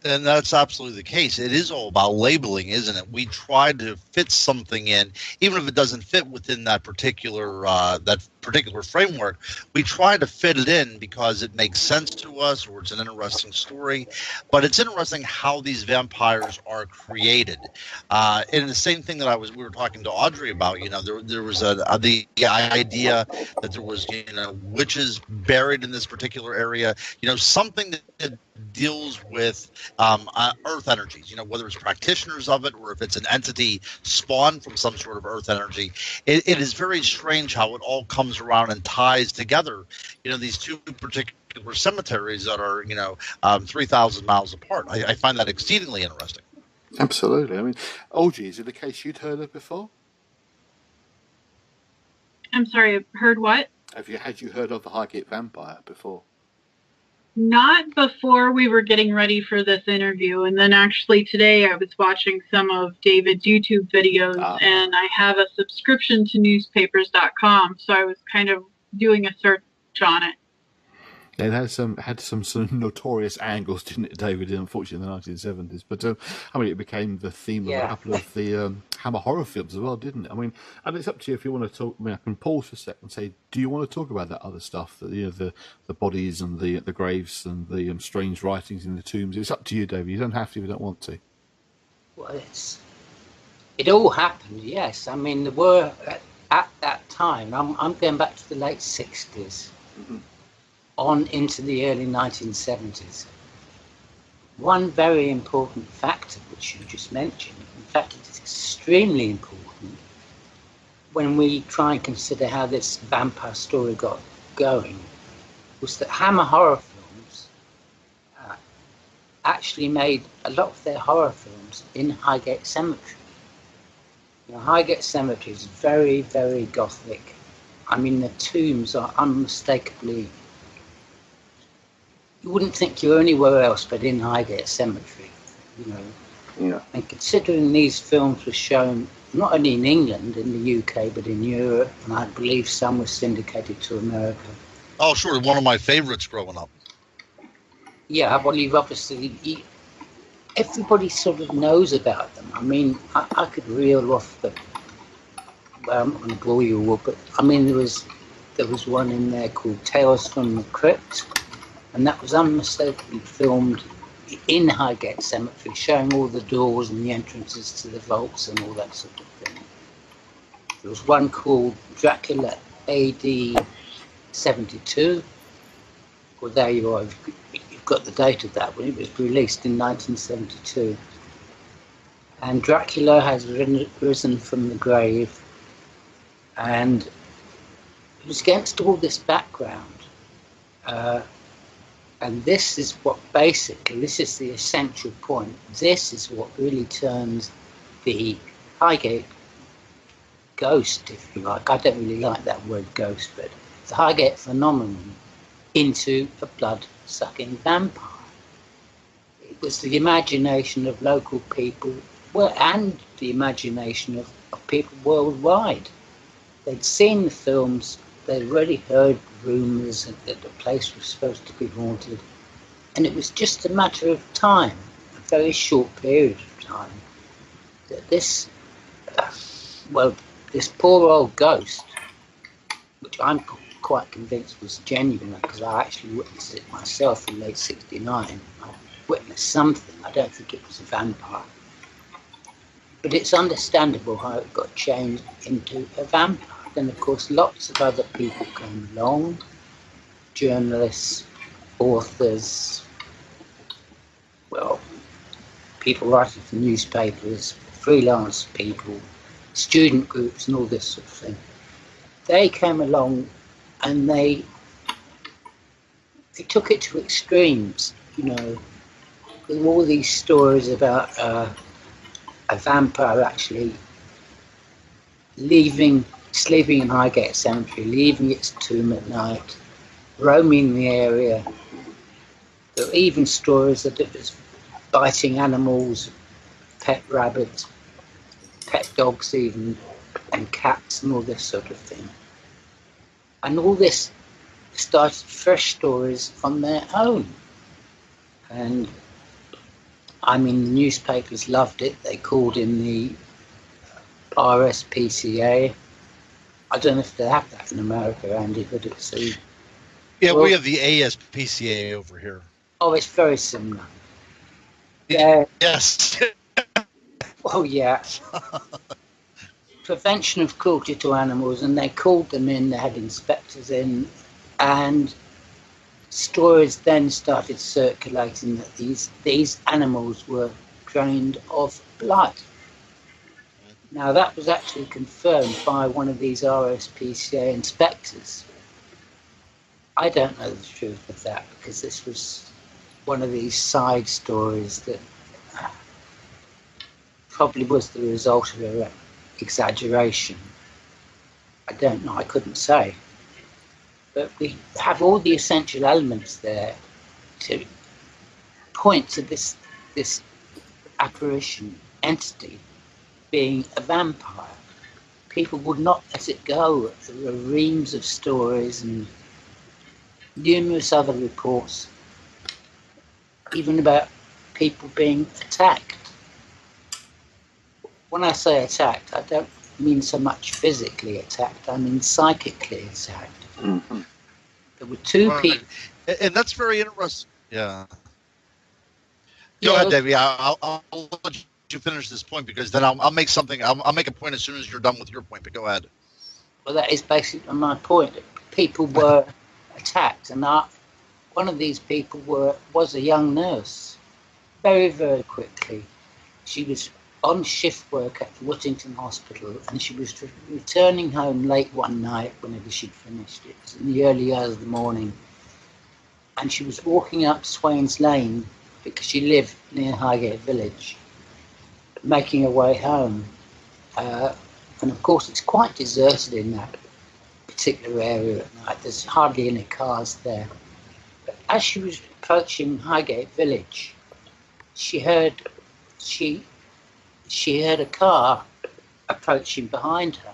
And that's absolutely the case. It is all about labeling, isn't it? We try to fit something in, even if it doesn't fit within that particular framework. We try to fit it in because it makes sense to us, or it's an interesting story. But it's interesting how these vampires are created. And the same thing that we were talking to Audrey about. There was the idea that there was witches buried in this particular area. Something that deals with earth energies, whether it's practitioners of it or if it's an entity spawned from some sort of earth energy. It is very strange how it all comes around and ties together, these two particular cemeteries that are 3,000 miles apart. I find that exceedingly interesting. Absolutely. I mean, Audrey, is it a case you'd heard of before? I'm sorry, I've heard what? Had you heard of the Highgate Vampire before? Not before we were getting ready for this interview. And then actually today I was watching some of David's YouTube videos, and I have a subscription to newspapers.com. So I was kind of doing a search on it. It had some sort of notorious angles, didn't it, David? Unfortunately, in the 1970s. But it became the theme of a couple of the Hammer horror films as well, didn't it? And it's up to you if you want to talk. I can pause for a second and say, do you want to talk about that other stuff, the bodies and the graves and the strange writings in the tombs? It's up to you, David. You don't have to if you don't want to. Well, it all happened. Yes, there were at that time. I'm going back to the late 60s. Mm-hmm. On into the early 1970s. One very important factor, which you just mentioned, in fact it is extremely important when we try and consider how this vampire story got going, was that Hammer horror films actually made a lot of their horror films in Highgate Cemetery. Highgate Cemetery is very, very gothic. The tombs are unmistakably. You wouldn't think you're anywhere else but in Highgate Cemetery, Yeah. And considering these films were shown not only in England, in the UK, but in Europe, and I believe some were syndicated to America. Oh, sure. One of my favorites growing up. Yeah, well, everybody sort of knows about them. I could reel off I'm not going to bore you all, but there was one in there called Tales from the Crypt. And that was unmistakably filmed in Highgate Cemetery, showing all the doors and the entrances to the vaults and all that sort of thing. There was one called Dracula AD 72. Well, there you are. You've got the date of that one. It was released in 1972. And Dracula has risen from the grave. And it was against all this background. And this is this is the essential point. This is what really turns the Highgate ghost, if you like. I don't really like that word ghost, but the Highgate phenomenon into a blood-sucking vampire. It was the imagination of local people, and the imagination of people worldwide. They'd seen the films. They'd already heard rumours that the place was supposed to be haunted, and it was just a matter of time, a very short period of time, that this poor old ghost, which I'm quite convinced was genuine because I actually witnessed it myself in late '69. I witnessed something. I don't think it was a vampire, but it's understandable how it got changed into a vampire. Then, of course, lots of other people came along, journalists, authors, people writing for newspapers, freelance people, student groups and all this sort of thing. They came along and they took it to extremes, with all these stories about a vampire actually leaving sleeping in Highgate Cemetery, leaving its tomb at night, roaming the area. There were even stories that it was biting animals, pet rabbits, pet dogs even, and cats and all this sort of thing. And all this started fresh stories on their own. And I mean, the newspapers loved it. They called in the RSPCA. I don't know if they have that in America, Andy, but it's a... Yeah, we have the ASPCA over here. Oh, it's very similar. Yeah. Yes. Oh, yeah. Prevention of cruelty to animals, and they called them in, they had inspectors in, and stories then started circulating that these animals were drained of blood. Now, that was actually confirmed by one of these RSPCA inspectors. I don't know the truth of that, because this was one of these side stories that probably was the result of an exaggeration. I don't know, I couldn't say. But we have all the essential elements there to point to this apparition, entity, being a vampire. People would not let it go. There were reams of stories and numerous other reports, even about people being attacked. When I say attacked, I don't mean so much physically attacked, I mean psychically attacked. Mm-hmm. There were two people. And that's very interesting. Yeah. Yeah, Go ahead, Debbie. I'll let you finish this point, because then I'll make something. I'll make a point as soon as you're done with your point. But go ahead. Well, that is basically my point. People were attacked, and one of these people was a young nurse. Very, very quickly, she was on shift work at the Whittington Hospital, and she was returning home late one night whenever she'd finished. It was in the early hours of the morning, and she was walking up Swains Lane because she lived near Highgate Village, making her way home. And of course, it's quite deserted in that particular area at night. There's hardly any cars there. But as she was approaching Highgate Village, she heard a car approaching behind her.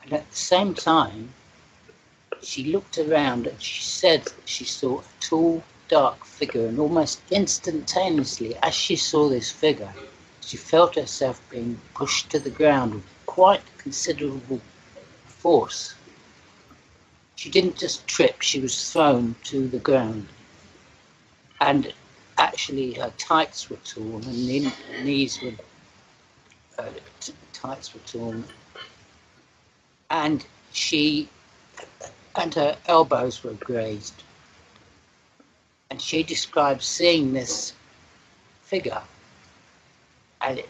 And at the same time, she looked around and she said she saw a tall, dark figure, and almost instantaneously, as she saw this figure, she felt herself being pushed to the ground with quite considerable force. She didn't just trip, she was thrown to the ground. And actually her tights were torn, and the knees were tights were torn, and her elbows were grazed. And she described seeing this figure, and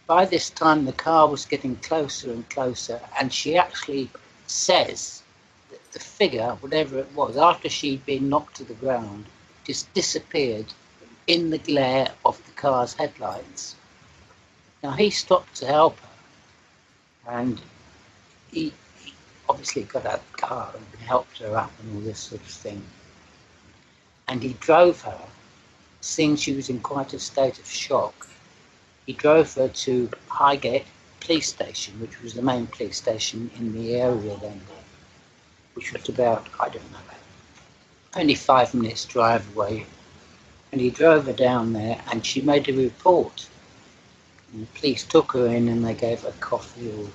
by this time the car was getting closer and closer, and she actually says that the figure, whatever it was, after she'd been knocked to the ground, just disappeared in the glare of the car's headlights. Now, he stopped to help her, and he obviously got out of the car and helped her up and all this sort of thing. And he drove her, seeing she was in quite a state of shock, he drove her to Highgate Police Station, which was the main police station in the area then, which was about, I don't know, only 5 minutes drive away. And he drove her down there, and she made a report. And the police took her in, and they gave her coffee or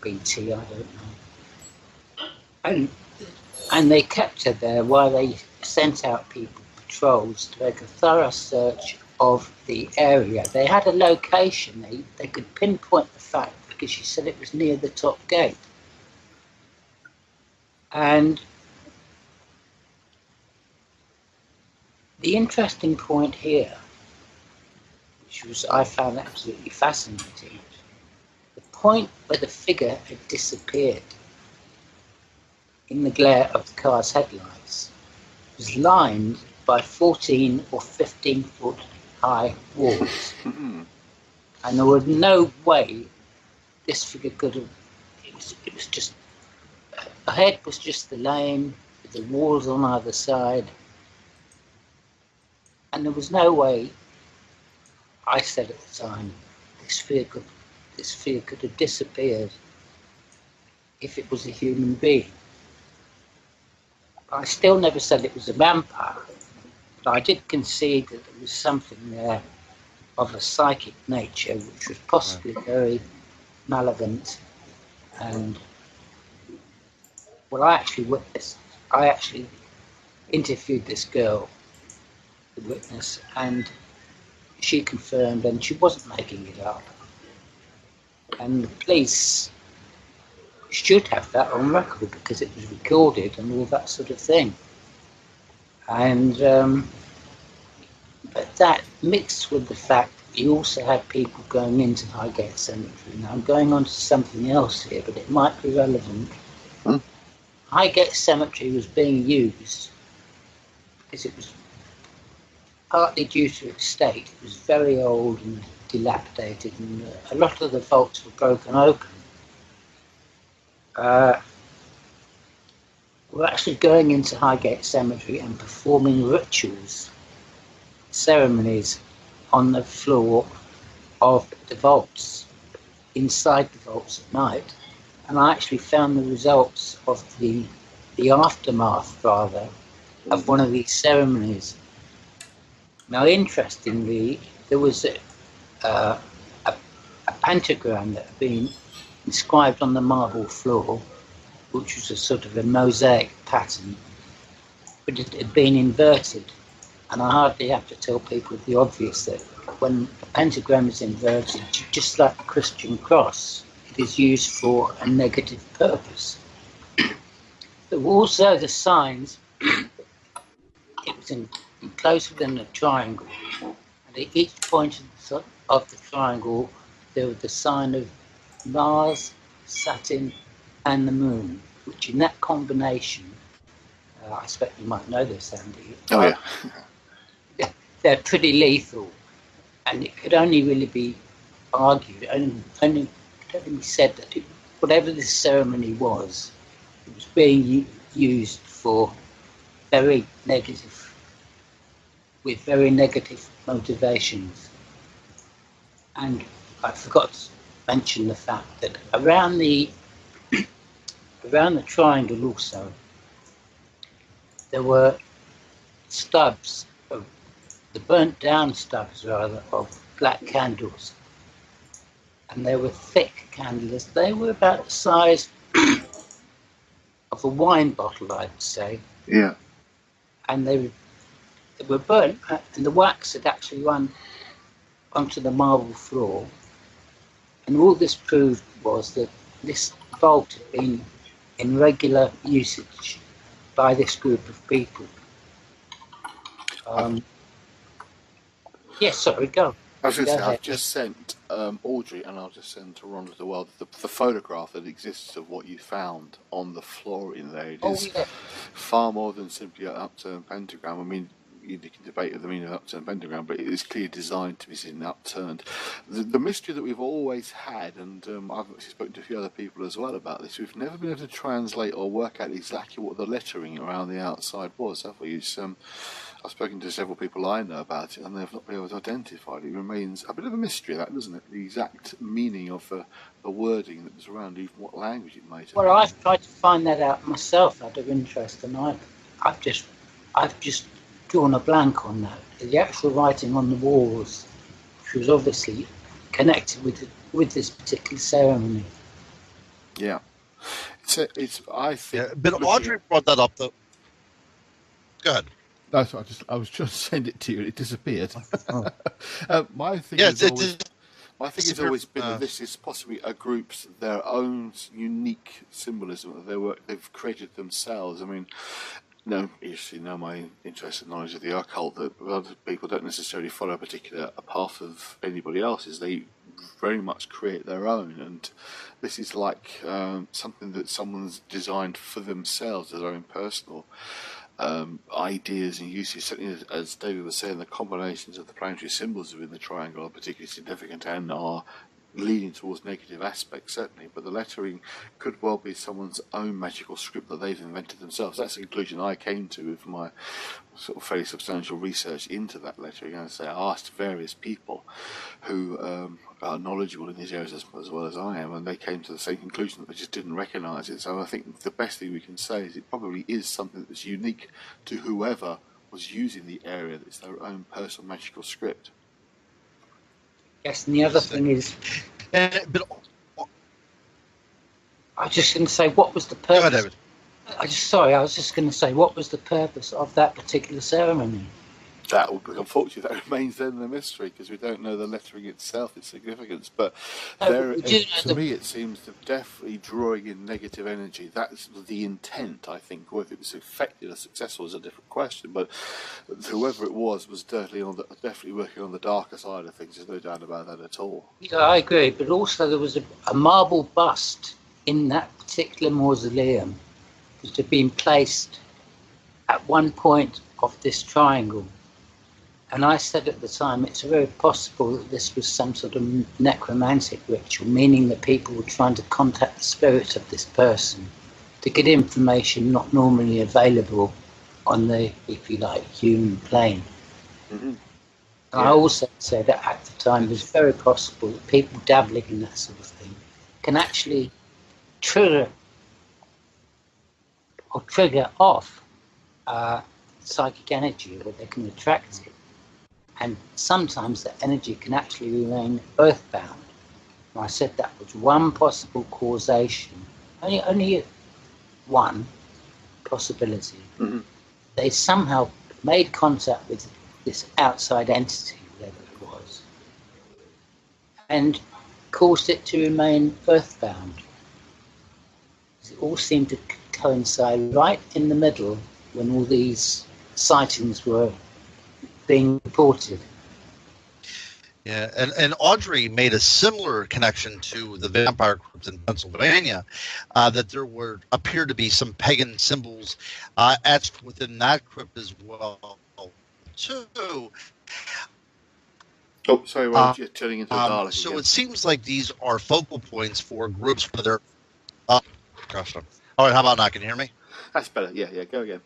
BT, I don't know. And they kept her there while they sent out people, patrols, to make a thorough search of the area. They had a location. They could pinpoint the fact because she said it was near the top gate. And the interesting point here, which I found absolutely fascinating, the point where the figure had disappeared in the glare of the car's headlights was lined by 14 or 15 foot high walls. And there was no way this figure could have, it was just, ahead was just the lane with the walls on either side, and there was no way, I said at the time, this fear could have disappeared if it was a human being. I still never said it was a vampire, but I did concede that there was something there of a psychic nature which was possibly very malevolent. And well, I actually interviewed this girl, the witness, and she confirmed, and she wasn't making it up. And the police should have that on record because it was recorded and all that sort of thing. And but that mixed with the fact that you also had people going into Highgate Cemetery. Now I'm going on to something else here, but it might be relevant. Highgate Cemetery was being used because it was partly due to its state. It was very old and dilapidated, and a lot of the vaults were broken open. We're actually going into Highgate Cemetery and performing rituals, ceremonies on the floor of the vaults, inside the vaults at night. And I actually found the results of the aftermath, rather, of one of these ceremonies. Now, interestingly, there was a pentagram that had been inscribed on the marble floor, which was a sort of a mosaic pattern, but it had been inverted. And I hardly have to tell people the obvious that when a pentagram is inverted, just like the Christian cross, it is used for a negative purpose. There were also the signs. It was enclosed within a triangle, and at each point of the triangle there was the sign of Mars, Saturn and the Moon, which in that combination, I expect you might know this, Andy. Oh yeah. They're pretty lethal, and it could only really be argued, only be said that whatever this ceremony was, it was being used for with very negative motivations. And I forgot to mention the fact that around the triangle also, there were stubs, the burnt down stubs rather, of black candles. And they were thick candles. They were about the size of a wine bottle, I'd say. Yeah. And they were burnt, and the wax had actually run onto the marble floor. And all this proved was that this vault had been in regular usage by this group of people. Yes, sorry, go. I was going to say, ahead. I've just sent Audrey, and I'll just send to Ron as well, the photograph that exists of what you found on the floor in there. It is far more than simply an upturned pentagram. I mean, you can debate the meaning of upturned pentagram, but it is clearly designed to be seen upturned. The mystery that we've always had, and I've actually spoken to a few other people as well about this, we've never been able to translate or work out exactly what the lettering around the outside was, have we? I've spoken to several people I know about it, and they've not been able to identify it. It remains a bit of a mystery, that, doesn't it? The exact meaning of the wording that was around, even what language it might have. Well, I've tried to find that out myself out of interest, and I've just drawn a blank on that. The actual writing on the walls, which was obviously connected with this particular ceremony. Yeah, I think. Yeah, but Audrey brought that up, though. Go ahead. No, so I was just send it to you. It disappeared. My thing has always been that this is possibly a group's their own unique symbolism that they've created themselves. I mean, you know my interest and knowledge of the occult, that other people don't necessarily follow a particular path of anybody else's. They very much create their own, and this is like something that someone's designed for themselves, their own personal ideas and uses. Certainly, as David was saying, the combinations of the planetary symbols within the triangle are particularly significant and are leaning towards negative aspects, certainly, but the lettering could well be someone's own magical script that they've invented themselves. That's the conclusion I came to with my sort of fairly substantial research into that lettering. As I say, I asked various people who are knowledgeable in these areas as well as I am, and they came to the same conclusion that they just didn't recognise it. So I think the best thing we can say is it probably is something that's unique to whoever was using the area. That's their own personal magical script. Yes, and the other thing is, But I was just going to say, what was the go ahead, purpose? David. I was just going to say, what was the purpose of that particular ceremony? That would, unfortunately, that remains then the mystery because we don't know the lettering itself, its significance. But to me, it seems to definitely drawing in negative energy. That's the intent, I think. Whether it was effective or successful is a different question. But whoever it was definitely working on the darker side of things. There's no doubt about that at all. Yeah, I agree. But also, there was a marble bust in that particular mausoleum that had been placed at one point of this triangle. And I said at the time, it's very possible that this was some sort of necromantic ritual, meaning that people were trying to contact the spirit of this person to get information not normally available on the, if you like, human plane. Mm-hmm. And I also said that at the time it was very possible that people dabbling in that sort of thing can actually trigger off psychic energy, or they can attract it. And sometimes the energy can actually remain earthbound. And I said that was one possible causation, only one possibility. Mm-hmm. They somehow made contact with this outside entity, whatever it was, and caused it to remain earthbound. It all seemed to coincide right in the middle when all these sightings were being reported. Yeah, and Audrey made a similar connection to the vampire crypt in Pennsylvania, that there appeared to be some pagan symbols etched within that crypt as well, too. Oh, sorry, Roger, you're turning into a Dalek So again. it seems like these are focal points for groups where they're... gosh, all right, how about now? Can you hear me? That's better. Yeah, go again.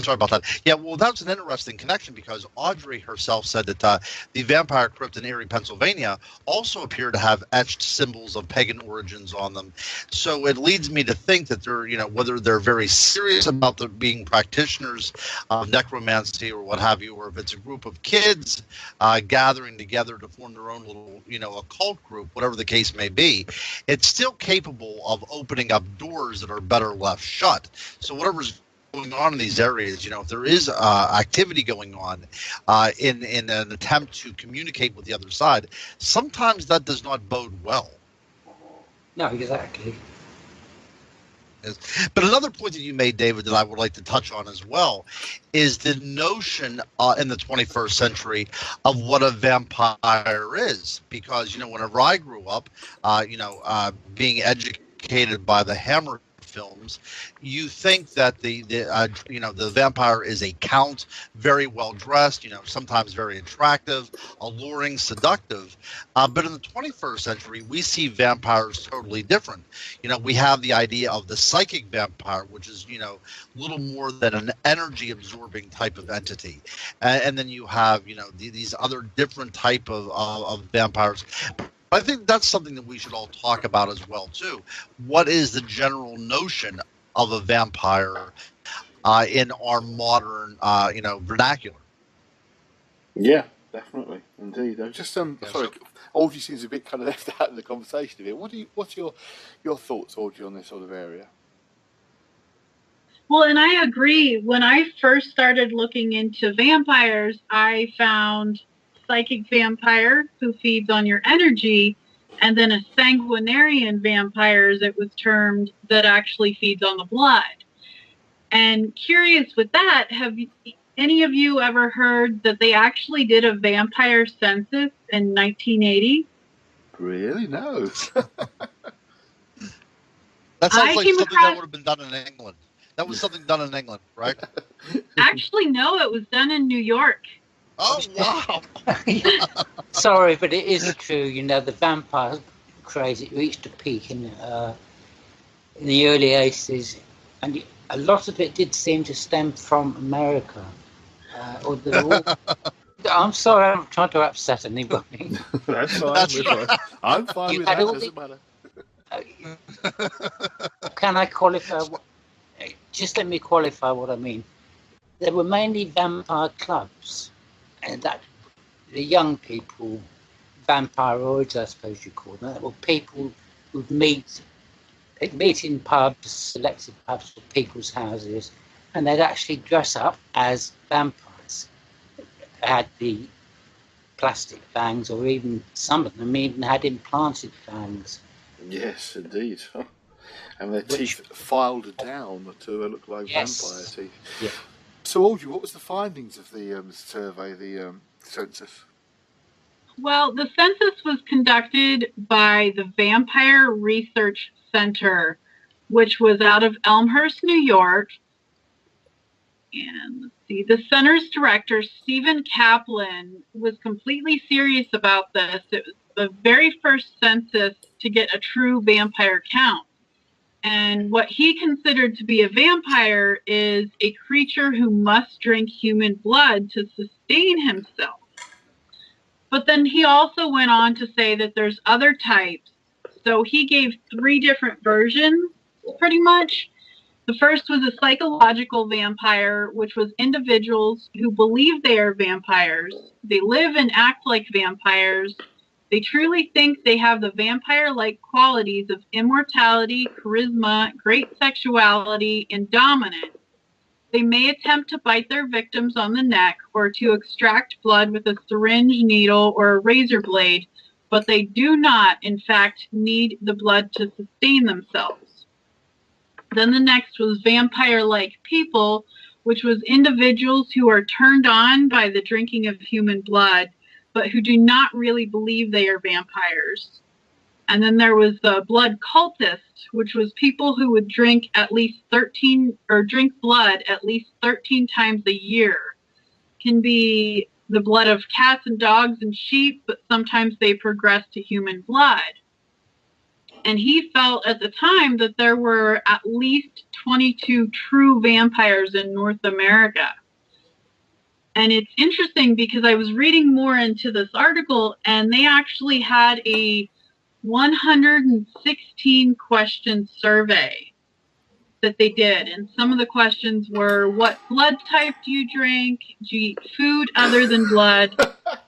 Sorry about that. Yeah, well, that was an interesting connection because Audrey herself said that the vampire crypt in Erie, Pennsylvania, also appeared to have etched symbols of pagan origins on them. So it leads me to think that they're, whether they're very serious about being practitioners of necromancy or what have you, or if it's a group of kids gathering together to form their own little, occult group, whatever the case may be, it's still capable of opening up doors that are better left shut. So whatever's going on in these areas, if there is activity going on in an attempt to communicate with the other side, sometimes that does not bode well. No, exactly. But another point that you made, David, that I would like to touch on as well is the notion in the 21st century of what a vampire is. Because, whenever I grew up, being educated by the Hammer films, you think that the vampire is a count, very well dressed, sometimes very attractive, alluring, seductive. But in the 21st century, we see vampires totally different. We have the idea of the psychic vampire, which is little more than an energy absorbing type of entity, and then you have these other different type of vampires. I think that's something that we should all talk about as well, too. What is the general notion of a vampire in our modern, vernacular? Yeah, definitely, indeed. I'm just sorry, Audrey seems a bit kind of left out of the conversation a bit. What's your thoughts, Audrey, on this sort of area? Well, and I agree. When I first started looking into vampires, I found psychic vampire who feeds on your energy, and then a sanguinarian vampire, as it was termed, that actually feeds on the blood. And curious with that, have any of you ever heard that they actually did a vampire census in 1980? Really? No. That sounds like something that would have been done in England. That was something done in England, right? Actually, no, it was done in New York. Oh, wow. Sorry, but it is true. You know, the vampire craze, it reached a peak in the early 80s, and a lot of it did seem to stem from America. Or the I'm sorry, I'm not trying to upset anybody. That's fine. That's We're right. fine. I'm fine You with had that. all Doesn't matter. Can I qualify? Just let me qualify what I mean. There were mainly vampire clubs, and that the young people, vampiroids, I suppose you call them, were people who'd meet in pubs, selected pubs or people's houses, and they'd actually dress up as vampires. They had the plastic fangs, or even some of them even had implanted fangs. Yes, indeed. And their teeth filed down to look like vampire teeth. Yeah. So, Audrey, what was the findings of the survey, the census? Well, the census was conducted by the Vampire Research Center, which was out of Elmhurst, New York. And let's see, the center's director, Stephen Kaplan, was completely serious about this. It was the very first census to get a true vampire count. And what he considered to be a vampire is a creature who must drink human blood to sustain himself. But then he also went on to say that there's other types. So he gave 3 different versions, pretty much. The first was a psychological vampire, which was individuals who believe they are vampires. They live and act like vampires. They truly think they have the vampire-like qualities of immortality, charisma, great sexuality, and dominance. They may attempt to bite their victims on the neck or to extract blood with a syringe, needle, or a razor blade, but they do not, in fact, need the blood to sustain themselves. Then the next was vampire-like people, which was individuals who are turned on by the drinking of human blood, but who do not really believe they are vampires. And then there was the blood cultist, which was people who would drink blood at least 13 times a year. Can be the blood of cats and dogs and sheep, but sometimes they progress to human blood. And he felt at the time that there were at least 22 true vampires in North America. And it's interesting because I was reading more into this article, and they actually had a 116 question survey that they did. And some of the questions were, what blood type do you drink? Do you eat food other than blood?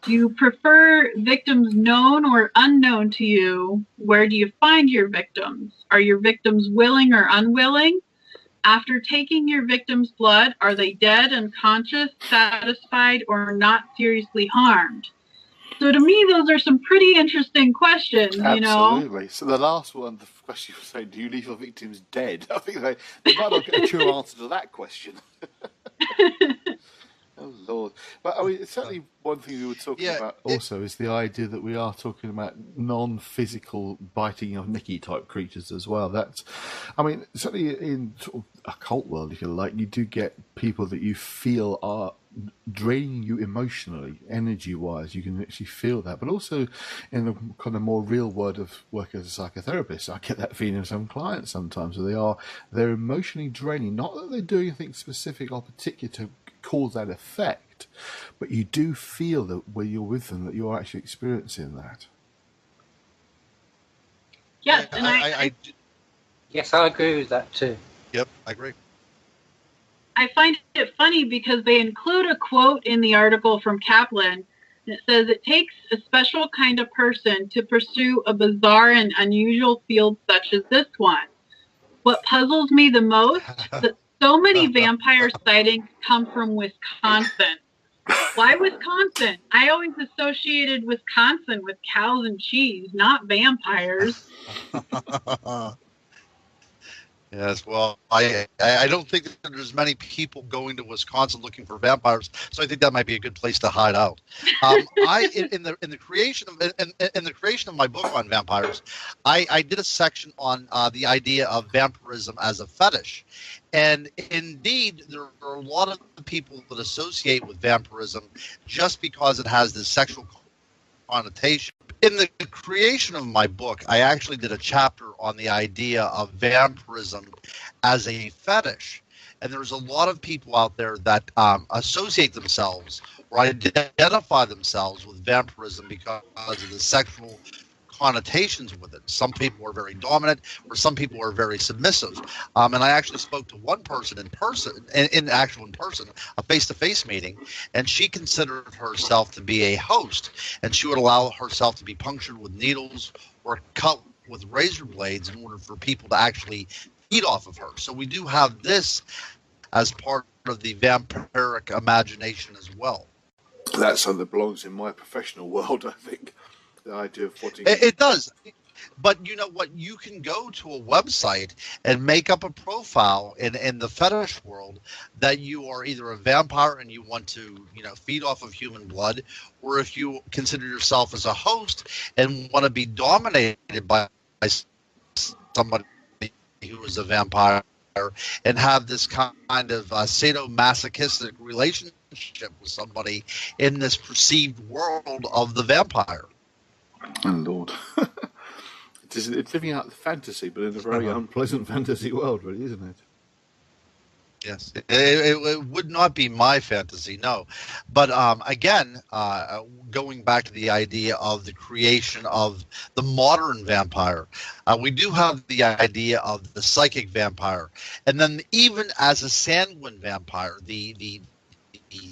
Do you prefer victims known or unknown to you? Where do you find your victims? Are your victims willing or unwilling? After taking your victim's blood, are they dead, unconscious, satisfied, or not seriously harmed? So to me, those are some pretty interesting questions, Absolutely. you know? So the last one, the question was saying, do you leave your victims dead? I think they might not get a true answer to that question. Oh, Lord. But, I mean, it's certainly one thing we were talking about also is the idea that we are talking about non-physical biting your nicky type creatures as well. That's, I mean, certainly in sort of occult world, if you like, you do get people that you feel are draining you emotionally, energy-wise. You can actually feel that. But also in the kind of more real world of work as a psychotherapist, I get that feeling of some clients sometimes where they're emotionally draining. Not that they're doing anything specific or particular to cause that effect, but you do feel that when you're with them that you're actually experiencing that. Yes, Yeah, and Yes, I agree with that too. Yep, I agree. I find it funny because they include a quote in the article from Kaplan. It says, it takes a special kind of person to pursue a bizarre and unusual field such as this one. What puzzles me the most is that so many vampire sightings come from Wisconsin. Why Wisconsin? I always associated Wisconsin with cows and cheese, not vampires. Yes, well, I don't think that there's many people going to Wisconsin looking for vampires, so I think that might be a good place to hide out. In the creation of in the creation of my book on vampires, I did a section on the idea of vampirism as a fetish, and indeed there are a lot of people that associate with vampirism just because it has this sexual connotation. In the creation of my book, I actually did a chapter on the idea of vampirism as a fetish. And there's a lot of people out there that associate themselves or identify themselves with vampirism because of the sexual connotations with it. Some people are very dominant, or some people are very submissive. And I actually spoke to one person in person, a face-to-face meeting, and she considered herself to be a host, and she would allow herself to be punctured with needles or cut with razor blades in order for people to actually feed off of her. So we do have this as part of the vampiric imagination as well. That's something that belongs in my professional world, I think. The idea of what it does. But you know what? You can go to a website and make up a profile in the fetish world that you are either a vampire and you want to, feed off of human blood, or if you consider yourself as a host and want to be dominated by somebody who is a vampire and have this kind of sadomasochistic relationship with somebody in this perceived world of the vampire. Oh, Lord. It's living out the fantasy, but in a very unpleasant fantasy world, really, isn't it? Yes. It would not be my fantasy, no. But again, going back to the idea of the creation of the modern vampire, we do have the idea of the psychic vampire. And then even as a sanguine vampire, the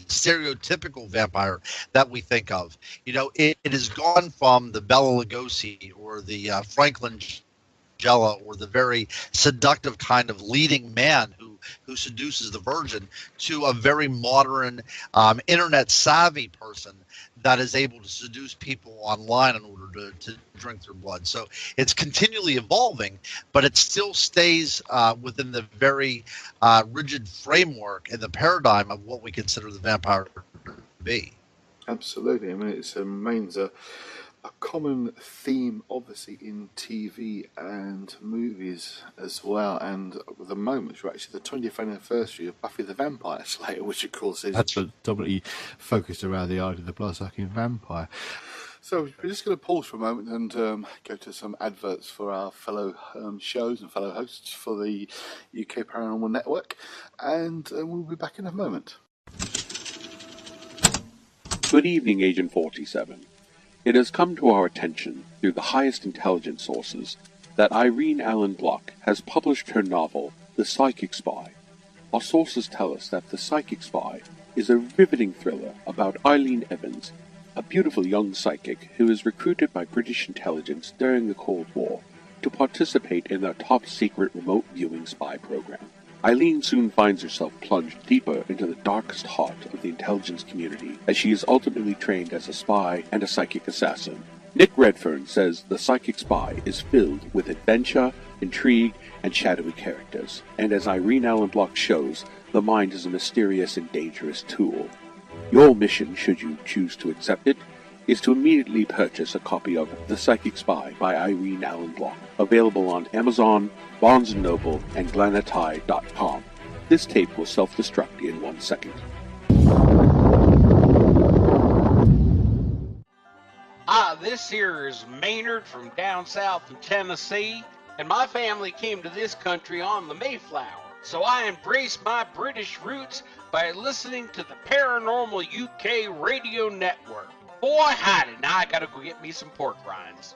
stereotypical vampire that we think of. It has gone from the Bela Lugosi or the Franklin Gela or the very seductive kind of leading man who seduces the virgin to a very modern internet savvy person that is able to seduce people online in order to drink their blood. So it's continually evolving, but it still stays within the very rigid framework and the paradigm of what we consider the vampire to be. Absolutely. I mean, it remains a common theme, obviously, in TV and movies as well. And at the moment, we're actually the 20th anniversary of Buffy the Vampire Slayer, which, of course, is... That's predominantly focused around the idea of the blood-sucking vampire. So we're just going to pause for a moment and go to some adverts for our fellow shows and fellow hosts for the UK Paranormal Network. And we'll be back in a moment. Good evening, Agent 47. It has come to our attention, through the highest intelligence sources, that Irene Allen Block has published her novel, The Psychic Spy. Our sources tell us that The Psychic Spy is a riveting thriller about Eileen Evans, a beautiful young psychic who is recruited by British intelligence during the Cold War to participate in their top-secret remote viewing spy program. Eileen soon finds herself plunged deeper into the darkest heart of the intelligence community as she is ultimately trained as a spy and a psychic assassin. Nick Redfern says The Psychic Spy is filled with adventure, intrigue, and shadowy characters, and as Irene Allen Block shows, the mind is a mysterious and dangerous tool. Your mission, should you choose to accept it, is to immediately purchase a copy of The Psychic Spy by Irene Allen Block, available on Amazon, Barnes & Noble, and Glanatai.com. This tape will self-destruct in 1 second. This here is Maynard from down south in Tennessee, and my family came to this country on the Mayflower. So I embraced my British roots by listening to the Paranormal UK radio network. Boy, howdy, now I gotta go get me some pork rinds.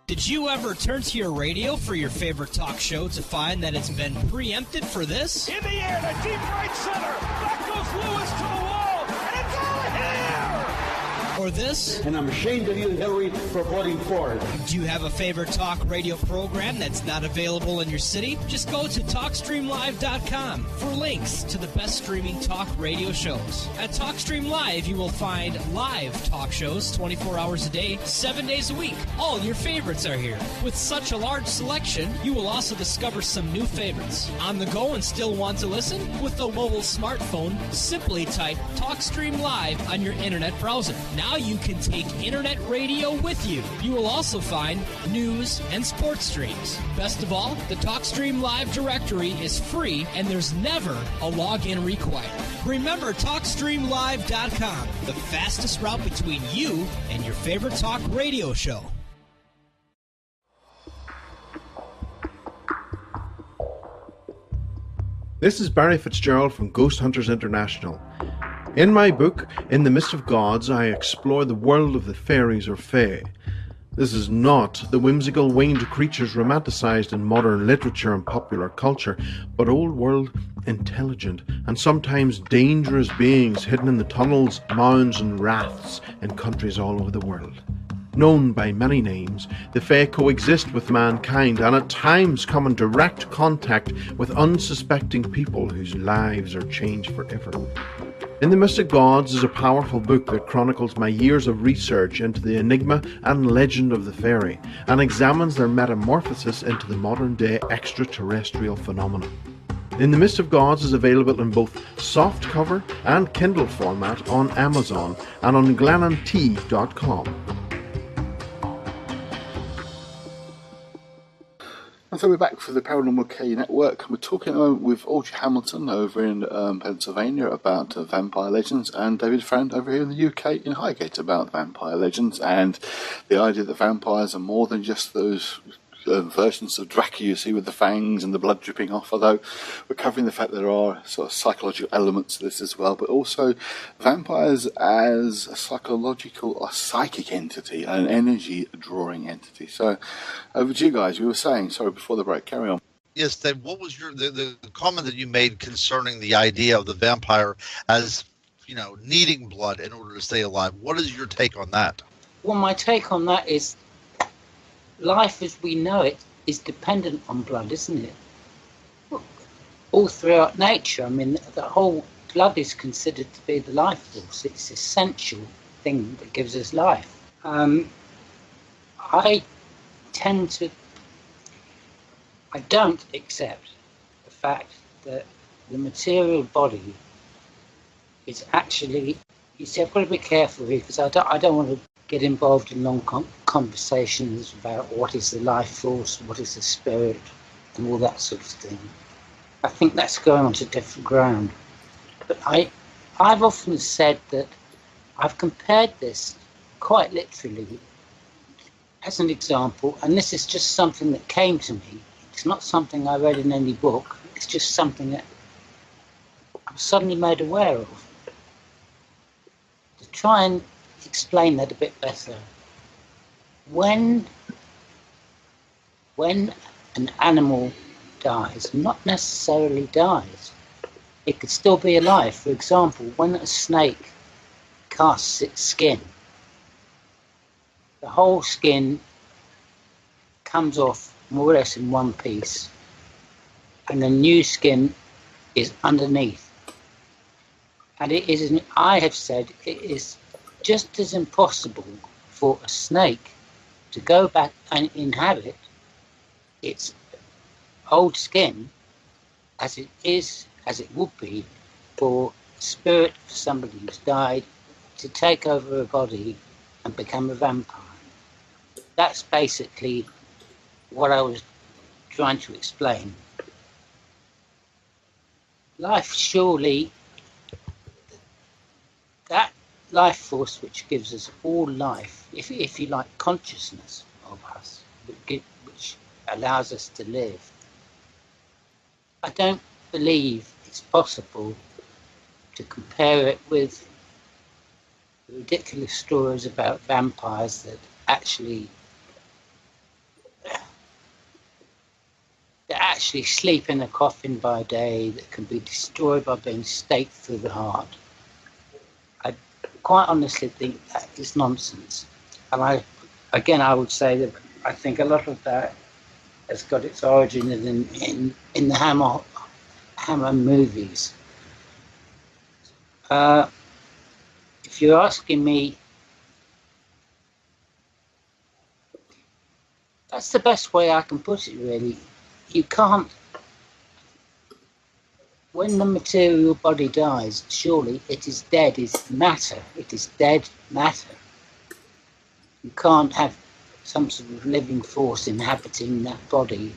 Did you ever turn to your radio for your favorite talk show to find that it's been preempted for this? In the air to deep right center, back goes Lewis to the wall, and it's all here! or this? And I'm ashamed of you, Hillary, for voting for it. Do you have a favorite talk radio program that's not available in your city? Just go to TalkStreamLive.com for links to the best streaming talk radio shows. At TalkStream Live, you will find live talk shows 24 hours a day, 7 days a week. All your favorites are here. With such a large selection, you will also discover some new favorites. On the go and still want to listen? With the mobile smartphone, simply type TalkStream Live on your internet browser. Now you can take internet radio with you. You will also find news and sports streams. Best of all, the TalkStream Live directory is free and there's never a login required. Remember TalkStreamLive.com, the fastest route between you and your favorite talk radio show. This is Barry Fitzgerald from Ghost Hunters International. In my book, In the Mist of Gods, I explore the world of the fairies or fae. This is not the whimsical winged creatures romanticized in modern literature and popular culture, but old-world, intelligent, and sometimes dangerous beings hidden in the tunnels, mounds, and rafts in countries all over the world. Known by many names, the Fae coexist with mankind and at times come in direct contact with unsuspecting people whose lives are changed forever. In the Mist of Gods is a powerful book that chronicles my years of research into the enigma and legend of the fairy and examines their metamorphosis into the modern-day extraterrestrial phenomenon. In the Mist of Gods is available in both softcover and Kindle format on Amazon and on glenandtea.com. And so we're back for the Paranormal K Network. We're talking with Audrey Hamilton over in Pennsylvania about vampire legends, and David Farrant over here in the UK in Highgate about vampire legends and the idea that vampires are more than just those versions of Dracula you see with the fangs and the blood dripping off, although we're covering the fact that there are sort of psychological elements to this as well, but also vampires as a psychological or psychic entity, an energy drawing entity. So over to you guys. We were saying, sorry, before the break, carry on. Yes, Dave, what was the comment that you made concerning the idea of the vampire as, needing blood in order to stay alive? What is your take on that? Well, my take on that is life as we know it is dependent on blood, isn't it? All throughout nature, I mean, the whole blood is considered to be the life force. It's an essential thing that gives us life. I don't accept the fact that the material body is actually, I've got to be careful here because I don't want to get involved in long conversations about what is the life force, what is the spirit, and all that sort of thing. I think that's going on to different ground. But I've often said that I've compared this quite literally as an example, and this is just something that came to me. It's not something I read in any book. It's just something that I'm suddenly made aware of. To try and explain that a bit better. When an animal dies, not necessarily dies, it could still be alive. For example, when a snake casts its skin, the whole skin comes off more or less in one piece, and the new skin is underneath. And it is, I have said, it is just as impossible for a snake to go back and inhabit its old skin as it would be for spirit of somebody who's died to take over a body and become a vampire. That's basically what I was trying to explain. Life, surely, that life force which gives us all life, if you like, consciousness of us, which allows us to live. I don't believe it's possible to compare it with the ridiculous stories about vampires that actually sleep in a coffin by day, that can be destroyed by being staked through the heart. quite honestly think that is nonsense. And I would say that I think a lot of that has got its origin in the Hammer movies. If you're asking me, that's the best way I can put it, really. You can't, when the material body dies, surely it is dead, is matter. It is dead matter. You can't have some sort of living force inhabiting that body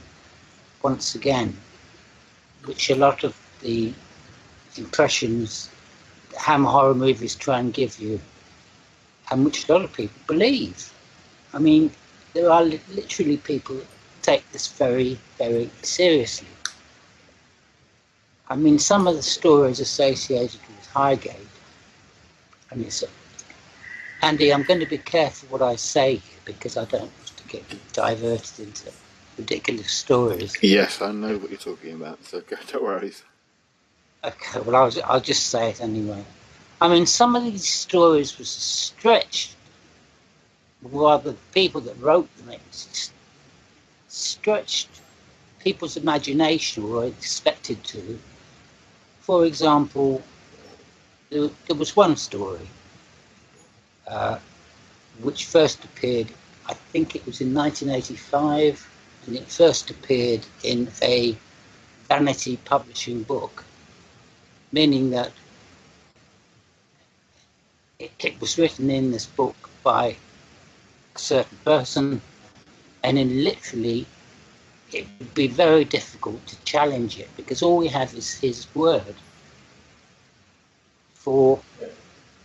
once again, which a lot of the impressions that Hammer horror movies try and give you, and which a lot of people believe. I mean, there are literally people that take this very, very seriously. I mean, some of the stories associated with Highgate, and it's, Andy, I'm going to be careful what I say here because I don't want to get diverted into ridiculous stories. Yes, I know what you're talking about, so don't worry. Okay, well, I'll just say it anyway. I mean, some of these stories were stretched, rather the people that wrote them, it stretched people's imagination, or expected to. For example, there was one story which first appeared, I think it was in 1985, and it first appeared in a vanity publishing book, meaning that it was written in this book by a certain person, and then literally it would be very difficult to challenge it because all we have is his word for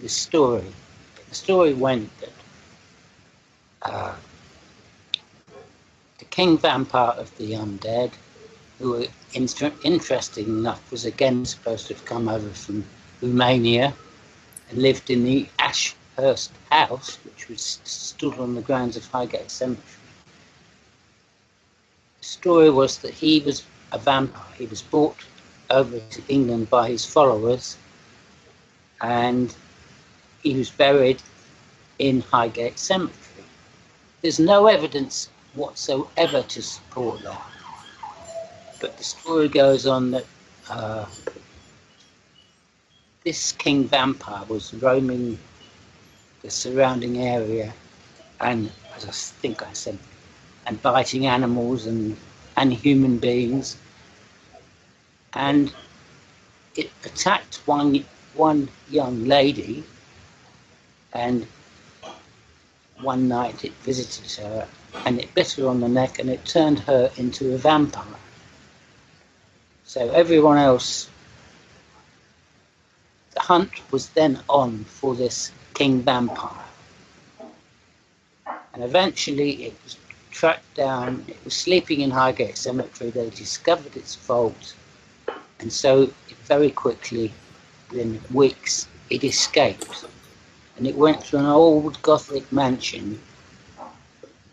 the story. The story went that the king vampire of the undead, who interesting enough was again supposed to have come over from Romania and lived in the Ashurst house, which was stood on the grounds of Highgate Cemetery. The story was that he was a vampire. He was brought over to England by his followers, and he was buried in Highgate Cemetery. There's no evidence whatsoever to support that. But the story goes on that this king vampire was roaming the surrounding area, and as I think I said, and biting animals and human beings, and it attacked one young lady, and one night it visited her and it bit her on the neck and it turned her into a vampire. So everyone else, the hunt was then on for this king vampire, and eventually it was tracked down. It was sleeping in Highgate Cemetery. They discovered its vault, and so very quickly, within weeks, it escaped, and it went to an old Gothic mansion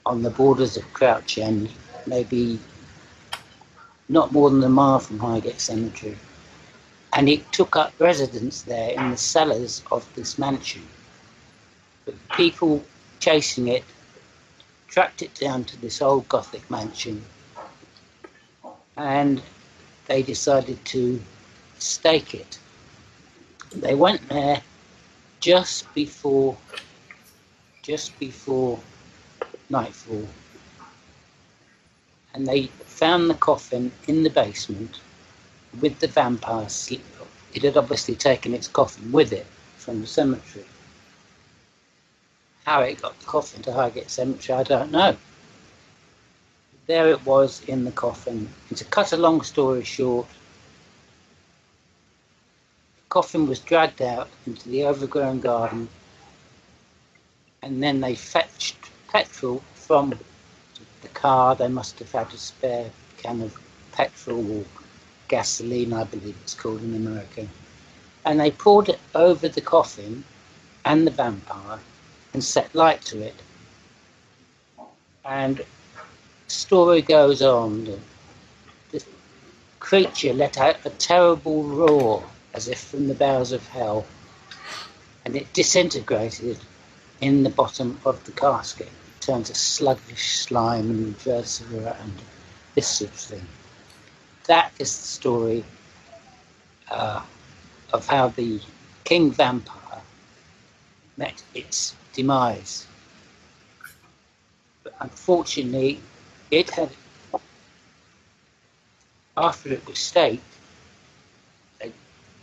on the borders of Crouch End, maybe not more than a mile from Highgate Cemetery, and it took up residence there in the cellars of this mansion. But people chasing it tracked it down to this old Gothic mansion, and they decided to stake it. They went there just before nightfall, and they found the coffin in the basement with the vampire sleep. It had obviously taken its coffin with it from the cemetery. How it got the coffin to Highgate Cemetery, I don't know. There it was in the coffin. And to cut a long story short, the coffin was dragged out into the overgrown garden, and then they fetched petrol from the car. They must have had a spare can of petrol or gasoline, I believe it's called in America, and they poured it over the coffin and the vampire and set light to it. And the story goes on that the creature let out a terrible roar as if from the bowels of hell, and it disintegrated in the bottom of the casket. It turned to sluggish slime and viscera and this sort of thing. That is the story of how the king vampire met its demise. But unfortunately, it had, after it was staked, they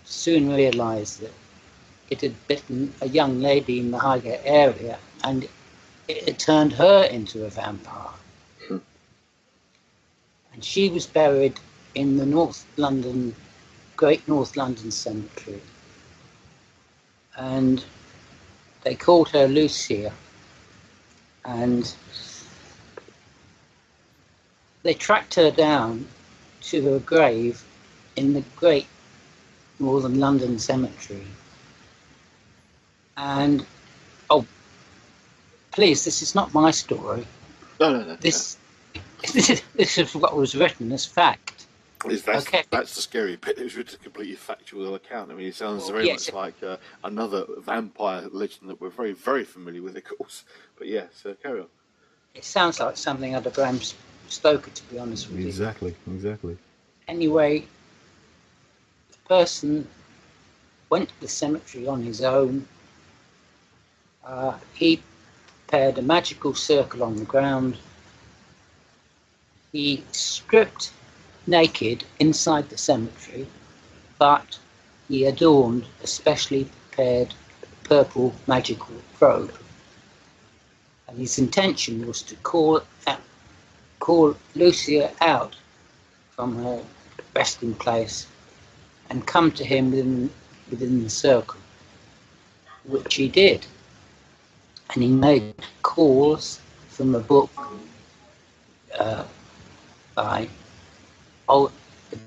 soon realised that it had bitten a young lady in the Highgate area, and it had turned her into a vampire. And she was buried in the Great North London Cemetery. And they called her Lucia. And they tracked her down to her grave in the Great Northern London Cemetery. And, oh, please, this is not my story. No. This is what was written as fact. That's the scary bit. It was written a completely factual account. I mean, it sounds very much like another vampire legend that we're very, very familiar with, of course. But yeah, so carry on. It sounds like something out of Bram Stoker, to be honest with you. Exactly. Anyway, the person went to the cemetery on his own. He prepared a magical circle on the ground. He stripped naked inside the cemetery, but he adorned a specially prepared purple magical robe. And his intention was to call Lucia out from her resting place and come to him within the circle, which he did. And he made calls from a book the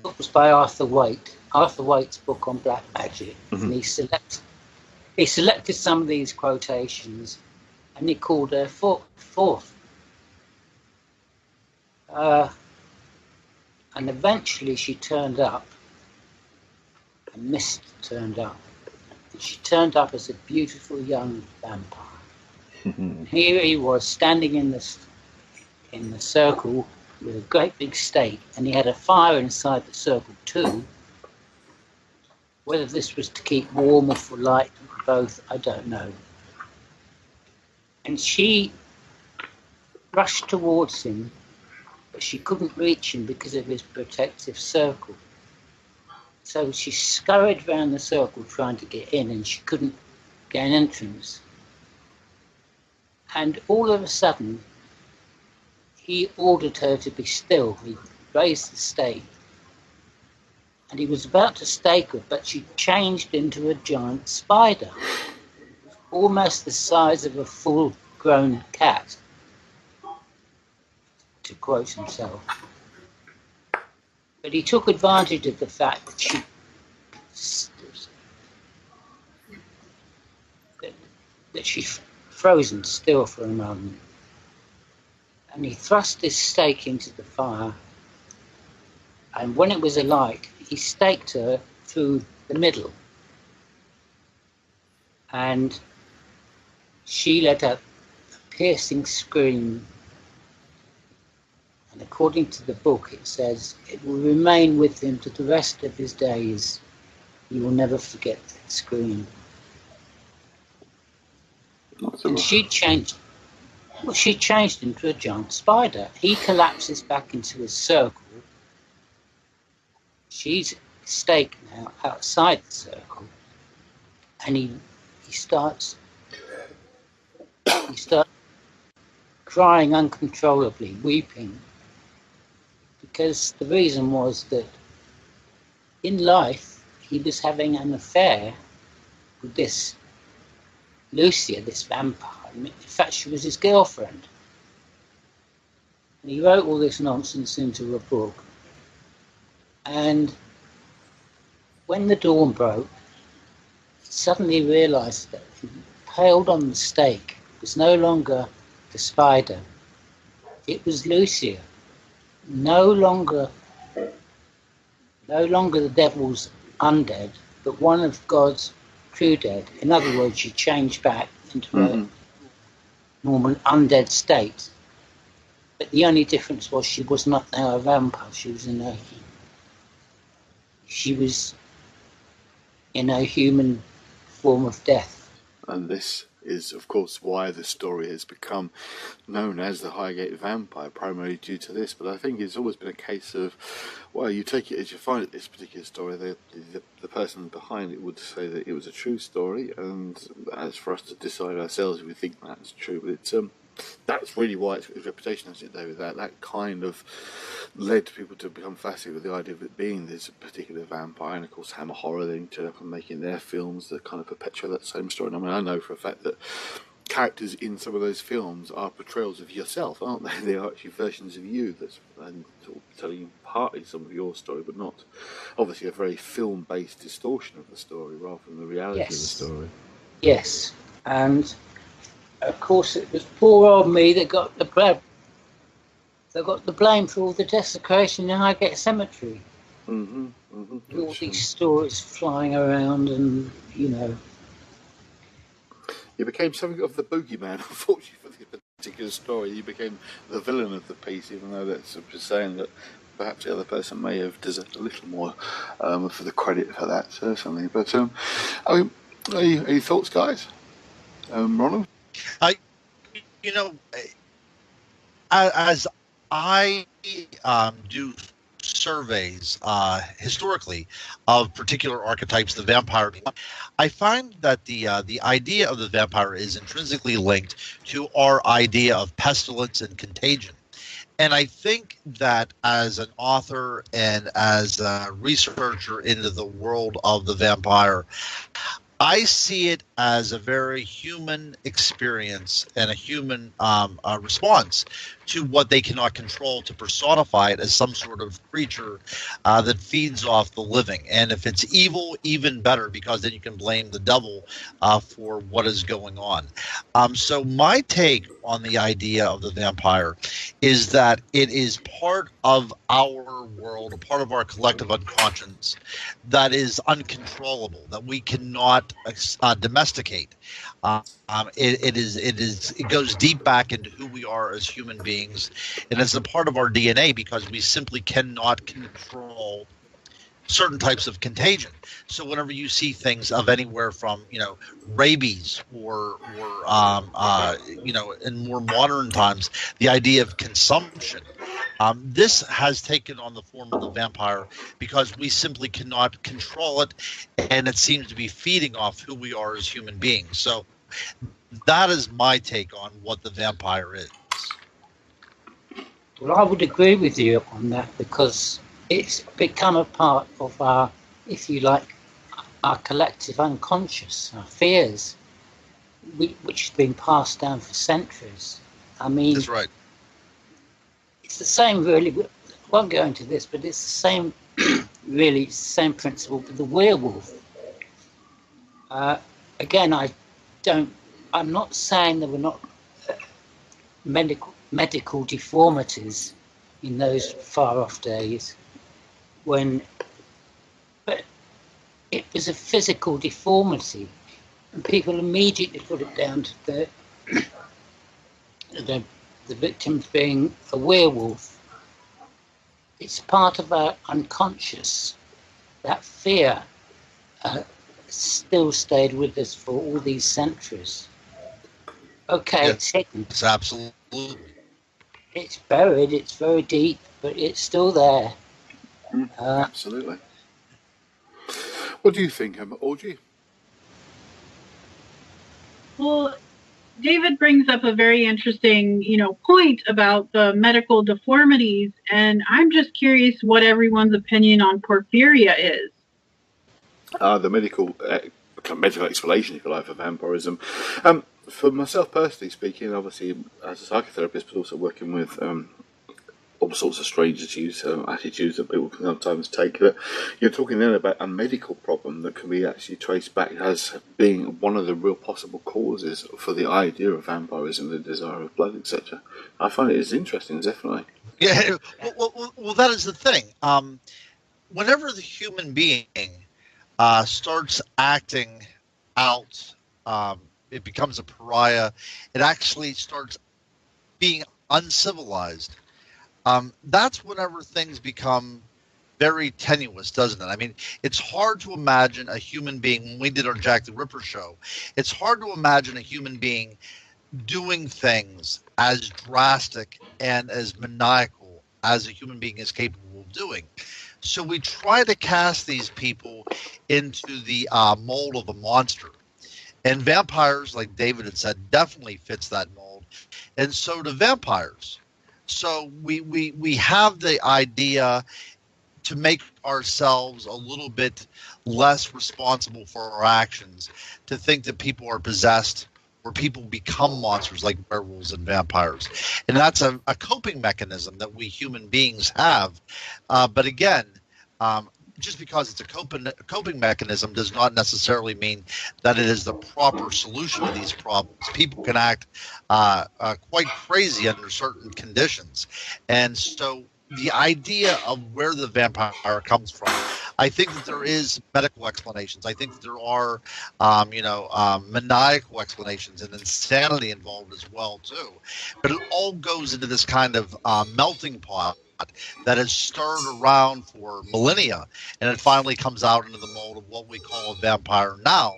book was by Arthur Waite. Arthur Waite's book on black magic. Mm-hmm. And he selected some of these quotations, and he called her forth. And eventually she turned up. A mist turned up. And she turned up as a beautiful young vampire. Here he was standing in the circle with a great big stake, and he had a fire inside the circle too. Whether this was to keep warm or for light, both, I don't know. And she rushed towards him, but she couldn't reach him because of his protective circle. So she scurried round the circle trying to get in, and she couldn't gain entrance. And all of a sudden, he ordered her to be still. He raised the stake, and he was about to stake her, but she changed into a giant spider, almost the size of a full-grown cat, to quote himself. But he took advantage of the fact that she'd frozen still for a moment. And he thrust his stake into the fire, and when it was alight, he staked her through the middle. And she let out a piercing scream. And according to the book, it says, it will remain with him to the rest of his days. He will never forget that scream. And she changed into a giant spider. He collapses back into his circle. She's staked now outside the circle, and he starts crying uncontrollably, weeping, because the reason was that in life he was having an affair with this Lucia, this vampire. In fact, she was his girlfriend. And he wrote all this nonsense into a book. And when the dawn broke, he suddenly realised that impaled on the stake was no longer the spider. It was Lucia. No longer the devil's undead, but one of God's crew dead. In other words, she changed back into Mm-hmm. a normal undead state. But the only difference was she was not now a vampire. She was in a human form of death. And this is, of course, why the story has become known as the Highgate Vampire, primarily due to this. But I think it's always been a case of, well, you take it as you find it, this particular story, the person behind it would say that it was a true story, and as for us to decide ourselves if we think that's true. But it's that's really why its reputation has it, David. That kind of led people to become fascinated with the idea of it being this particular vampire, and of course Hammer Horror then turned up and making their films that kind of perpetuate that same story. And I mean, I know for a fact that characters in some of those films are portrayals of yourself, aren't they? They are actually versions of you that's and sort of telling partly some of your story, but not obviously a very film-based distortion of the story rather than the reality of the story. Yes, and of course it was poor old me that got the blame. They got the blame for all the desecration in Highgate Cemetery. All these stories flying around, and you became something of the boogeyman, unfortunately, for this particular story. You became the villain of the piece, even though that's just saying that perhaps the other person may have deserved a little more for the credit for that, certainly. But I mean, any thoughts, guys? Ronald? As I do surveys historically of particular archetypes, the vampire, I find that the idea of the vampire is intrinsically linked to our idea of pestilence and contagion. And I think that as an author and as a researcher into the world of the vampire, I see it as a very human experience and a human response to what they cannot control, to personify it as some sort of creature that feeds off the living. And if it's evil, even better, because then you can blame the devil for what is going on. So my take on the idea of the vampire is that it is part of our world, a part of our collective unconscious that is uncontrollable, that we cannot domesticate. It goes deep back into who we are as human beings, and it's a part of our DNA because we simply cannot control certain types of contagion. So whenever you see things of anywhere from rabies or in more modern times, the idea of consumption, this has taken on the form of the vampire because we simply cannot control it, and it seems to be feeding off who we are as human beings. So that is my take on what the vampire is. Well, I would agree with you on that because it's become a part of our, if you like, our collective unconscious, our fears, which has been passed down for centuries. I mean, that's right. It's the same, really. I won't go into this, but it's the same, really, same principle with the werewolf. Again, I'm not saying there were not medical deformities in those far-off days, but it was a physical deformity, and people immediately put it down to the victims being a werewolf. It's part of our unconscious. That fear still stayed with us for all these centuries. Okay, yeah, it's hidden. It's absolutely. It's buried, it's very deep, but it's still there. Absolutely. What do you think, Audrey? Well, David brings up a very interesting, point about the medical deformities, and I'm just curious what everyone's opinion on porphyria is. The medical explanation, if you like, for vampirism. For myself personally speaking, obviously as a psychotherapist, but also working with all sorts of strange attitudes that people can sometimes take. But you're talking then about a medical problem that can be actually traced back as being one of the real possible causes for the idea of vampirism, the desire of blood, etc. I find it is interesting, definitely. Yeah, well, that is the thing. Whenever the human being starts acting out. It becomes a pariah. It actually starts being uncivilized. That's whenever things become very tenuous, doesn't it? I mean, it's hard to imagine a human being, when we did our Jack the Ripper show, it's hard to imagine a human being doing things as drastic and as maniacal as a human being is capable of doing. So we try to cast these people into the mold of a monster. And vampires, like David had said, definitely fits that mold. And so do vampires. So we have the idea to make ourselves a little bit less responsible for our actions, to think that people are possessed or people become monsters like werewolves and vampires. And that's a coping mechanism that we human beings have. But again, just because it's a coping mechanism does not necessarily mean that it is the proper solution to these problems. People can act quite crazy under certain conditions. And so the idea of where the vampire comes from, I think that there is medical explanations. I think that there are, maniacal explanations and insanity involved as well, too. But it all goes into this kind of melting pot that has stirred around for millennia, and it finally comes out into the mold of what we call a vampire now.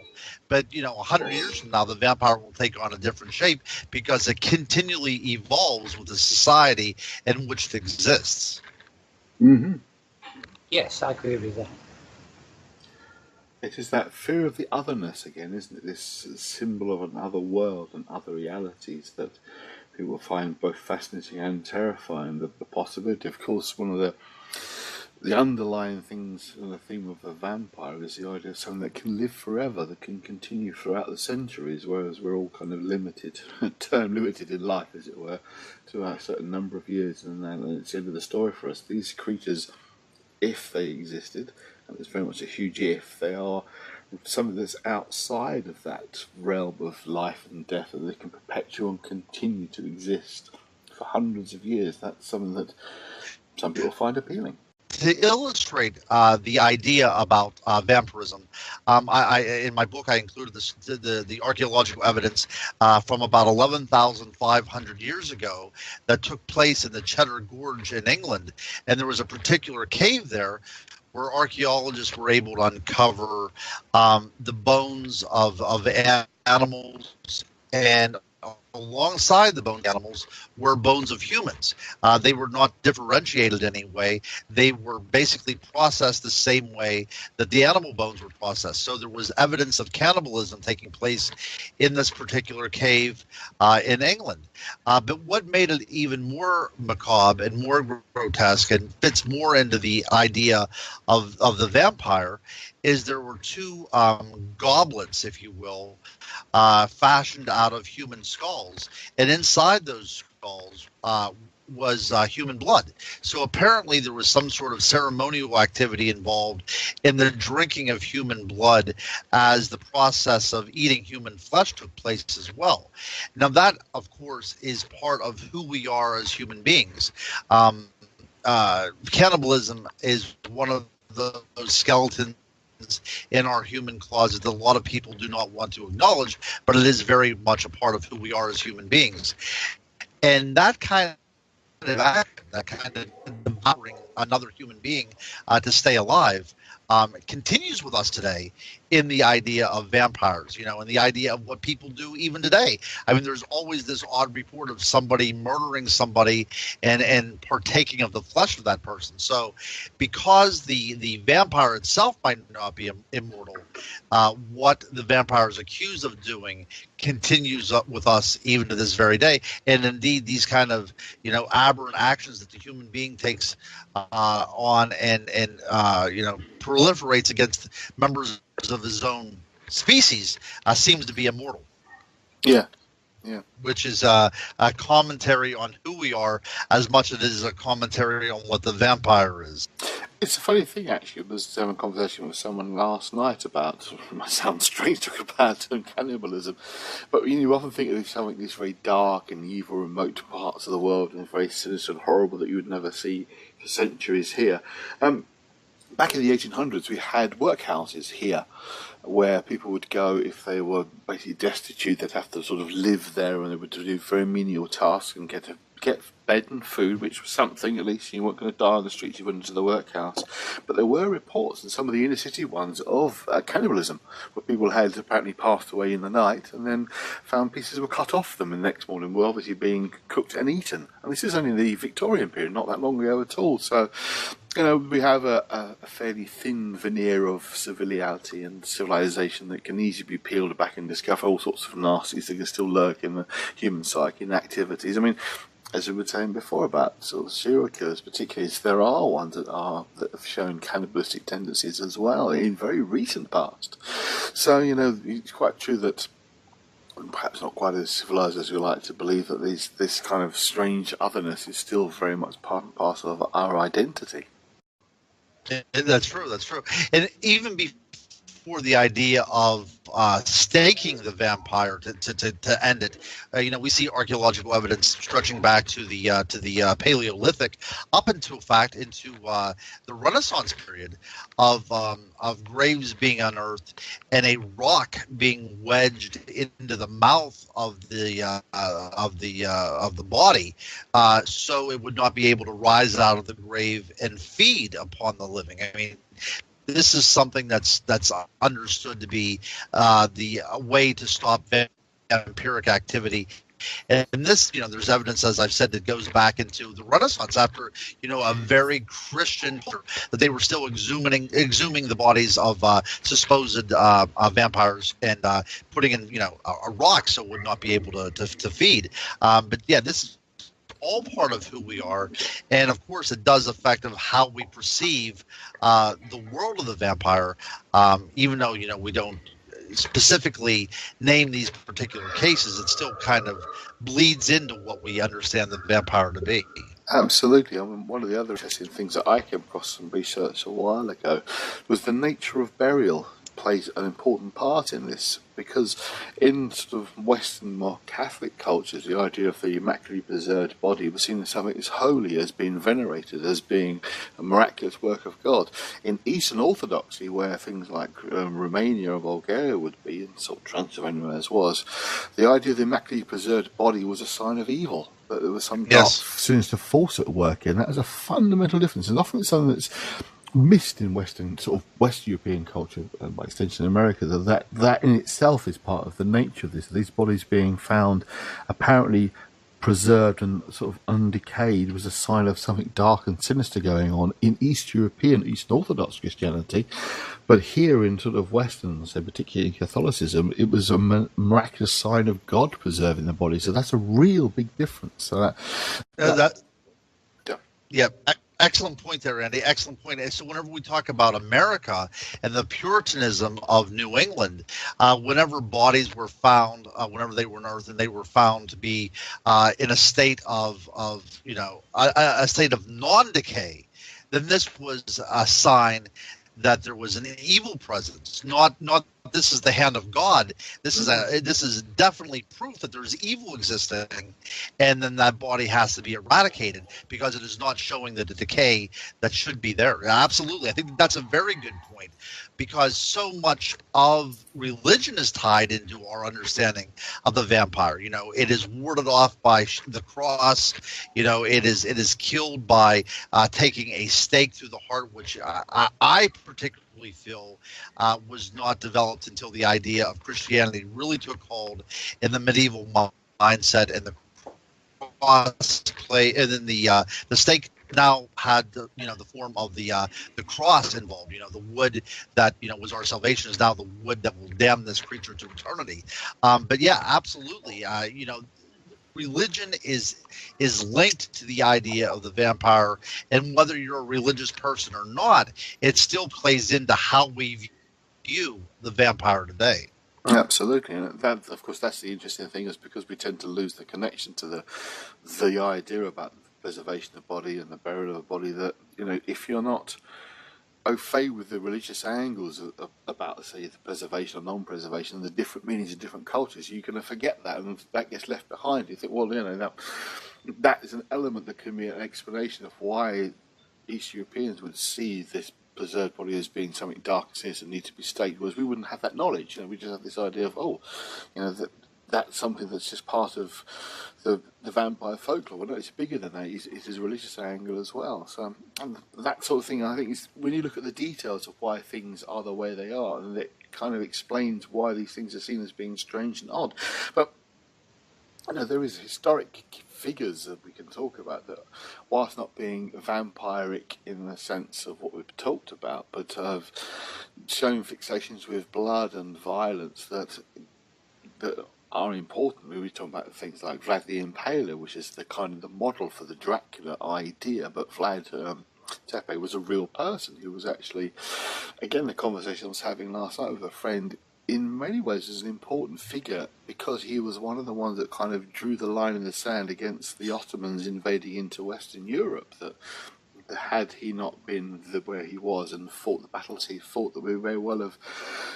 But 100 years from now, the vampire will take on a different shape because it continually evolves with the society in which it exists. Mm-hmm. Yes, I agree with that. It is that fear of the otherness again, isn't it? This symbol of another world and other realities that people find both fascinating and terrifying. The possibility, of course, one of the underlying things in the theme of a vampire is the idea of something that can live forever, that can continue throughout the centuries, whereas we're all kind of limited in life, as it were, to a certain number of years, and then it's the end of the story for us. These creatures, if they existed, and it's very much a huge if, they are something that's outside of that realm of life and death, and they can perpetuate and continue to exist for hundreds of years. That's something that some people find appealing. To illustrate the idea about vampirism, I in my book I included the archaeological evidence from about 11,500 years ago that took place in the Cheddar Gorge in England, and there was a particular cave there where archaeologists were able to uncover the bones of animals, and alongside the bone animals were bones of humans. They were not differentiated in any way. They were basically processed the same way that the animal bones were processed. So there was evidence of cannibalism taking place in this particular cave in England. But what made it even more macabre and more grotesque and fits more into the idea of the vampire is there were two goblets, if you will, fashioned out of human skulls, and inside those skulls was human blood. So apparently there was some sort of ceremonial activity involved in the drinking of human blood as the process of eating human flesh took place as well. Now that, of course, is part of who we are as human beings. Cannibalism is one of those skeletons in our human closet that a lot of people do not want to acknowledge, but it is very much a part of who we are as human beings. And that kind of act, that kind of empowering another human being to stay alive, continues with us today in the idea of vampires, and the idea of what people do even today. I mean, there's always this odd report of somebody murdering somebody and partaking of the flesh of that person. So because the vampire itself might not be immortal, what the vampire is accused of doing continues up with us even to this very day. And indeed, these kind of, aberrant actions that the human being takes on and proliferates against members of his own species seems to be immortal. Yeah. Which is a commentary on who we are as much as it is a commentary on what the vampire is. It's a funny thing, actually. I was having a conversation with someone last night about, it might sound strange to talk about cannibalism, but you often think of something this very dark and evil, remote parts of the world, and very sinister and horrible that you would never see for centuries here. back in the 1800s, we had workhouses here where people would go if they were basically destitute. They'd have to sort of live there, and they would do very menial tasks and get bed and food, which was something. At least you weren't going to die on the streets. You went into the workhouse. But there were reports, in some of the inner city ones, of cannibalism, where people had apparently passed away in the night and then found pieces were cut off them, and the next morning were obviously being cooked and eaten. And this is only the Victorian period, not that long ago at all. So, we have a fairly thin veneer of civility and civilization that can easily be peeled back and discover all sorts of nasties that can still lurk in the human psyche and activities. I mean, as we were saying before about sort of serial killers, particularly, there are ones that have shown cannibalistic tendencies as well in very recent past. So, it's quite true that perhaps not quite as civilized as we like to believe, that this kind of strange otherness is still very much part and parcel of our identity. That's true. And even before the idea of staking the vampire to end it, we see archaeological evidence stretching back to the Paleolithic, up into the Renaissance period of graves being unearthed and a rock being wedged into the mouth of the body, so it would not be able to rise out of the grave and feed upon the living. I mean, this is something that's understood to be the way to stop vampiric activity. And this, there's evidence, as I've said, that goes back into the Renaissance after, a very Christian culture, that they were still exhuming the bodies of supposed vampires and putting in, a rock so it would not be able to feed. But yeah, this is all part of who we are, and of course it does affect of how we perceive the world of the vampire, even though we don't specifically name these particular cases. It still kind of bleeds into what we understand the vampire to be. Absolutely. I mean, one of the other interesting things that I came across some research a while ago was the nature of burial plays an important part in this, because in sort of Western, more Catholic cultures, the idea of the immaculately preserved body was seen as something as holy, as being venerated, as being a miraculous work of God. In Eastern Orthodoxy, where things like Romania or Bulgaria would be, and sort of Transylvania as was, the idea of the immaculately preserved body was a sign of evil, that there was some dark, sinister force at work, and that is a fundamental difference. And often it's something that's missed in Western, sort of West European culture, and by extension America, that in itself is part of the nature of this. These bodies being found apparently preserved and sort of undecayed was a sign of something dark and sinister going on in East European, Eastern Orthodox Christianity. But here in sort of Western, so particularly in Catholicism, it was a miraculous sign of God preserving the body. So that's a real big difference. So Excellent point there, Andy. Excellent point. So whenever we talk about America and the Puritanism of New England, whenever bodies were found, whenever they were unearthed and they were found to be in a state of a state of non-decay, then this was a sign that there was an evil presence, not this is the hand of God. This is definitely proof that there's evil existing, and then that body has to be eradicated because it is not showing the decay that should be there. Absolutely, I think that's a very good point, because so much of religion is tied into our understanding of the vampire. It is warded off by the cross. It is killed by taking a stake through the heart, which I particularly feel was not developed until the idea of Christianity really took hold in the medieval mindset, and the cross play, and then the stake now had the form of the cross involved. The wood that was our salvation is now the wood that will damn this creature to eternity. But yeah, absolutely. Religion is linked to the idea of the vampire, and whether you're a religious person or not, it still plays into how we view the vampire today. Absolutely, and that, of course, that's the interesting thing, is because we tend to lose the connection to the idea about the preservation of the body and the burial of the body. That if you're not au fait with the religious angles about, say, the preservation or non-preservation and the different meanings of different cultures, you're going to forget that, and that gets left behind. You think, well, that is an element that can be an explanation of why East Europeans would see this preserved body as being something dark and sinister that needs to be stayed, whereas we wouldn't have that knowledge. We just have this idea of, that's something that's just part of the vampire folklore. Well, no, it's bigger than that. It is a religious angle as well. So, and that sort of thing, I think, is when you look at the details of why things are the way they are, and it kind of explains why these things are seen as being strange and odd. But there is historic figures that we can talk about that, whilst not being vampiric in the sense of what we've talked about, but have shown fixations with blood and violence that are important. We were talking about things like Vlad the Impaler, which is the kind of the model for the Dracula idea, but Vlad Tepe was a real person who was actually, again, the conversation I was having last night with a friend, in many ways is an important figure because he was one of the ones that kind of drew the line in the sand against the Ottomans invading into Western Europe, that had he not been where he was and fought the battles he fought, that we may well have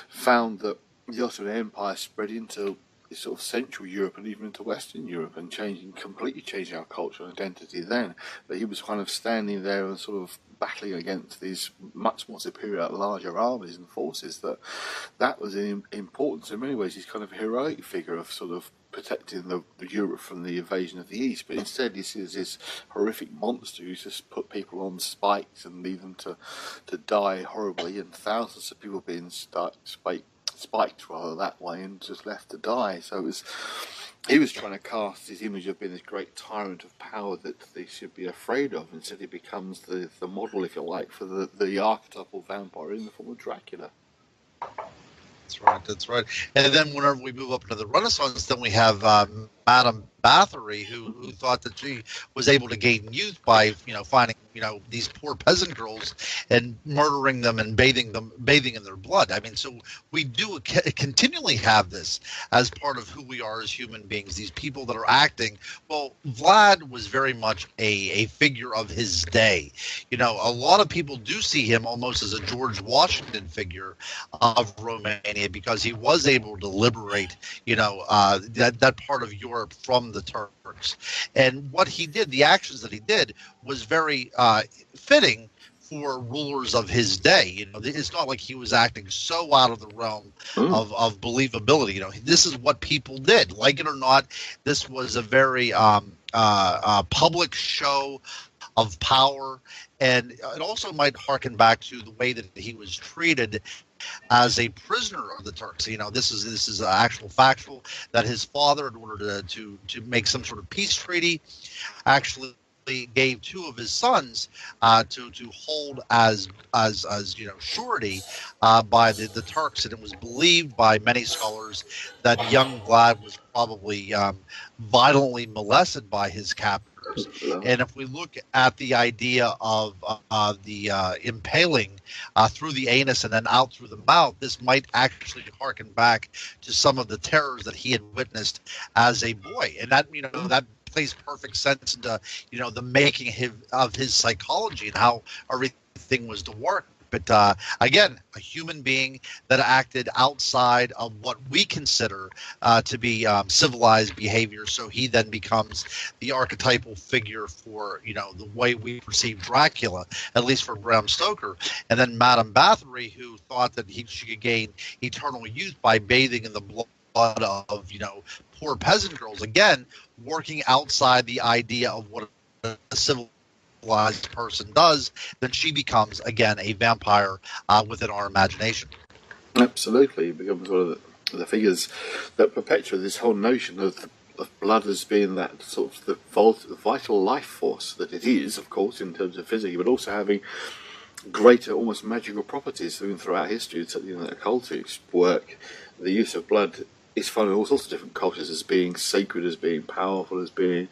found that the Ottoman Empire spread into sort of Central Europe and even into Western Europe and completely changing our culture and identity then. But he was kind of standing there and sort of battling against these much more superior, larger armies and forces. That was important. In many ways, he's kind of a heroic figure of sort of protecting the Europe from the invasion of the East. But instead, he sees this horrific monster who just put people on spikes and leave them to die horribly, and thousands of people being spiked rather that way and just left to die. So he was trying to cast his image of being this great tyrant of power that they should be afraid of. Instead, he becomes the model, if you like, for the archetypal vampire in the form of Dracula. That's right. And then whenever we move up into the Renaissance, then we have Madame Bathory, who thought that she was able to gain youth by finding these poor peasant girls and murdering them and bathing in their blood. I mean, so we do continually have this as part of who we are as human beings. These people that are acting. Well, Vlad was very much a figure of his day. A lot of people do see him almost as a George Washington figure of Romania because he was able to liberate that part of Europe from the Turks. And what he did, the actions that he did, was very fitting for rulers of his day. It's not like he was acting so out of the realm of believability. This is what people did. Like it or not, this was a very public show of power, and it also might harken back to the way that he was treated as a prisoner of the Turks. This is actual factual that his father, in order to make some sort of peace treaty, actually gave two of his sons to hold as surety by the Turks, and it was believed by many scholars that young Vlad was probably violently molested by his captors. And if we look at the idea of the impaling through the anus and then out through the mouth, this might actually harken back to some of the terrors that he had witnessed as a boy, and that plays perfect sense into the making of his psychology and how everything was to work. But again, a human being that acted outside of what we consider to be civilized behavior. So he then becomes the archetypal figure for the way we perceive Dracula, at least for Bram Stoker. And then Madame Bathory, who thought that she could gain eternal youth by bathing in the blood of poor peasant girls. Again, working outside the idea of what a civilized person does, then she becomes again a vampire within our imagination. Absolutely, it becomes one of the figures that perpetuate this whole notion of blood as being that sort of the vital life force that it is, of course, in terms of physics, but also having greater, almost magical properties throughout history. So, the occultic work, the use of blood is found in all sorts of different cultures as being sacred, as being powerful, as being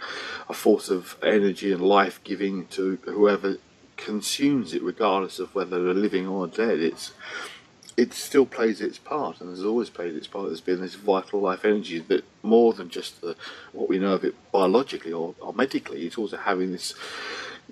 a force of energy and life-giving to whoever consumes it, regardless of whether they're living or dead. It still plays its part, and has always played its part as being this vital life energy that more than just what we know of it biologically or medically, it's also having this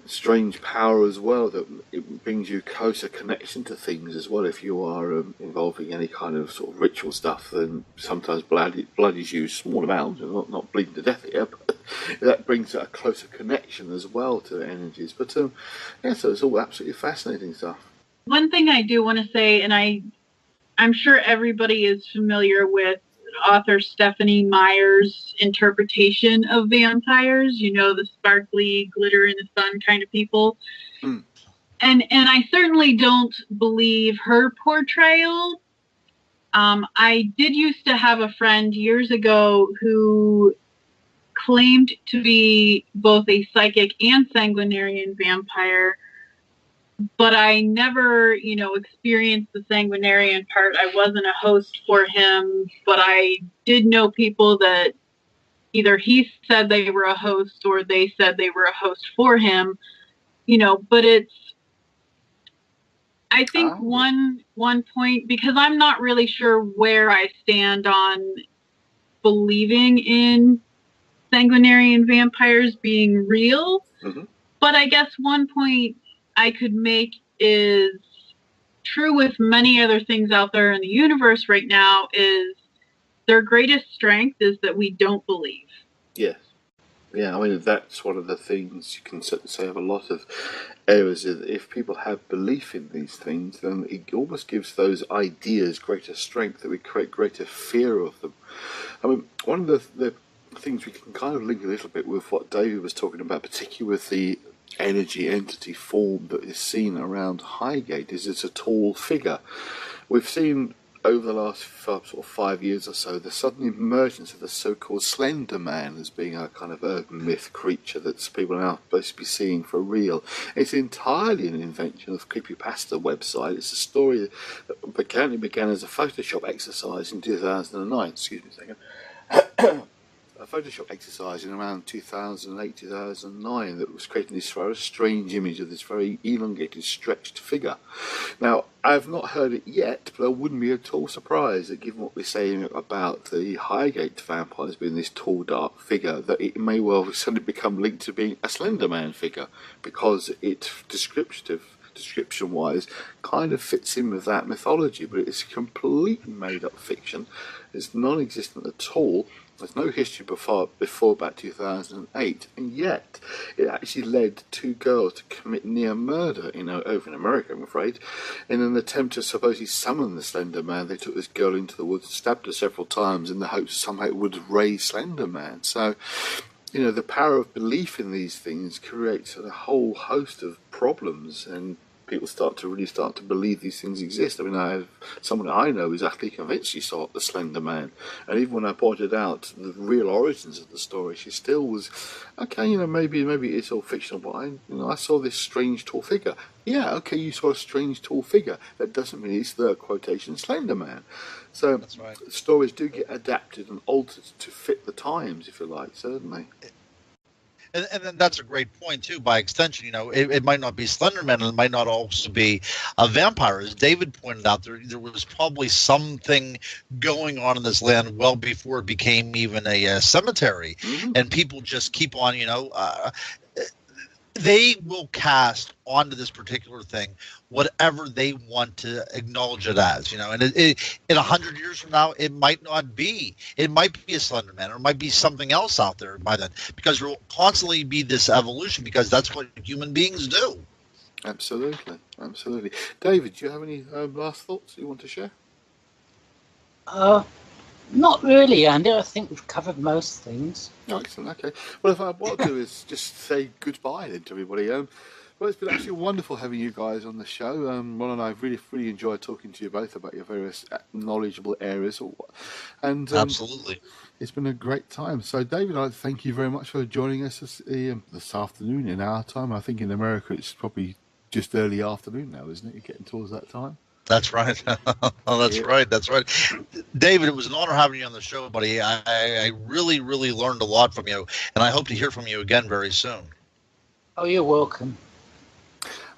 strange power as well, that it brings you closer connection to things as well. If you are involving any kind of sort of ritual stuff, then sometimes blood is used small amounts, not bleeding to death here, but that brings a closer connection as well to energies. But so it's all absolutely fascinating stuff. One thing I do want to say, and I'm sure everybody is familiar with author Stephanie Meyer's interpretation of vampires, the sparkly, glitter in the sun kind of people. Mm. And I certainly don't believe her portrayal. I did used to have a friend years ago who claimed to be both a psychic and sanguinarian vampire, but I never, experienced the sanguinarian part. I wasn't a host for him, but I did know people that either he said they were a host or they said they were a host for him, but I think one point, because I'm not really sure where I stand on believing in sanguinarian vampires being real, but I guess one point I could make is true with many other things out there in the universe right now is their greatest strength is that we don't believe. Yes. Yeah, I mean, that's one of the things you can say of a lot of areas. If people have belief in these things, then it almost gives those ideas greater strength, that we create greater fear of them. I mean, one of the things we can kind of link a little bit with what David was talking about, particularly with the energy entity form that is seen around Highgate, is it's a tall figure. We've seen over the last 5 years or so the sudden emergence of the so-called Slender Man as being a kind of urban myth creature that people are now supposed to be seeing for real. It's entirely an invention of Creepypasta website. It's a story that began as a Photoshop exercise in 2009. Excuse me a second. A Photoshop exercise in around 2008, 2009 that was creating this very strange image of this very elongated, stretched figure. Now, I've not heard it yet, but I wouldn't be at all surprised that, given what we're saying about the Highgate vampires being this tall, dark figure, that it may well suddenly become linked to being a Slender Man figure, because it description-wise kind of fits in with that mythology, but it's completely made-up fiction. It's non-existent at all. There's no history before about 2008, and yet it actually led two girls to commit near murder, over in America, I'm afraid. In an attempt to supposedly summon the Slender Man, they took this girl into the woods, stabbed her several times in the hopes somehow it would raise Slender Man. So, the power of belief in these things creates a whole host of problems, and people start to believe these things exist. I mean, I have someone I know who's utterly convinced she saw the Slender Man, and even when I pointed out the real origins of the story, she still was, okay, maybe it's all fictional, but I saw this strange tall figure. Yeah, okay, you saw a strange tall figure. That doesn't mean it's the quotation Slender Man. So that's right. Stories do get adapted and altered to fit the times, if you like, certainly. And then that's a great point, too. By extension, it might not be Slenderman, and it might not also be a vampire. As David pointed out, there was probably something going on in this land well before it became even a cemetery. Mm-hmm. And people just keep on, they will cast onto this particular thing whatever they want to acknowledge it as, and in 100 years from now, it might not be. It might be a Slender Man, or it might be something else out there by then, because there will constantly be this evolution, because that's what human beings do. Absolutely. David, do you have any last thoughts you want to share? Not really, Andy. I think we've covered most things. Excellent. Okay. Well, what I'll do is just say goodbye then to everybody. Well, it's been actually wonderful having you guys on the show. Ron and I have really enjoyed talking to you both about your various knowledgeable areas. And absolutely, it's been a great time. So, David, I'd thank you very much for joining us this afternoon in our time. I think in America it's probably just early afternoon now, isn't it? You're getting towards that time. That's right. That's right. David, it was an honor having you on the show, buddy. I really learned a lot from you, and I hope to hear from you again very soon. Oh, you're welcome.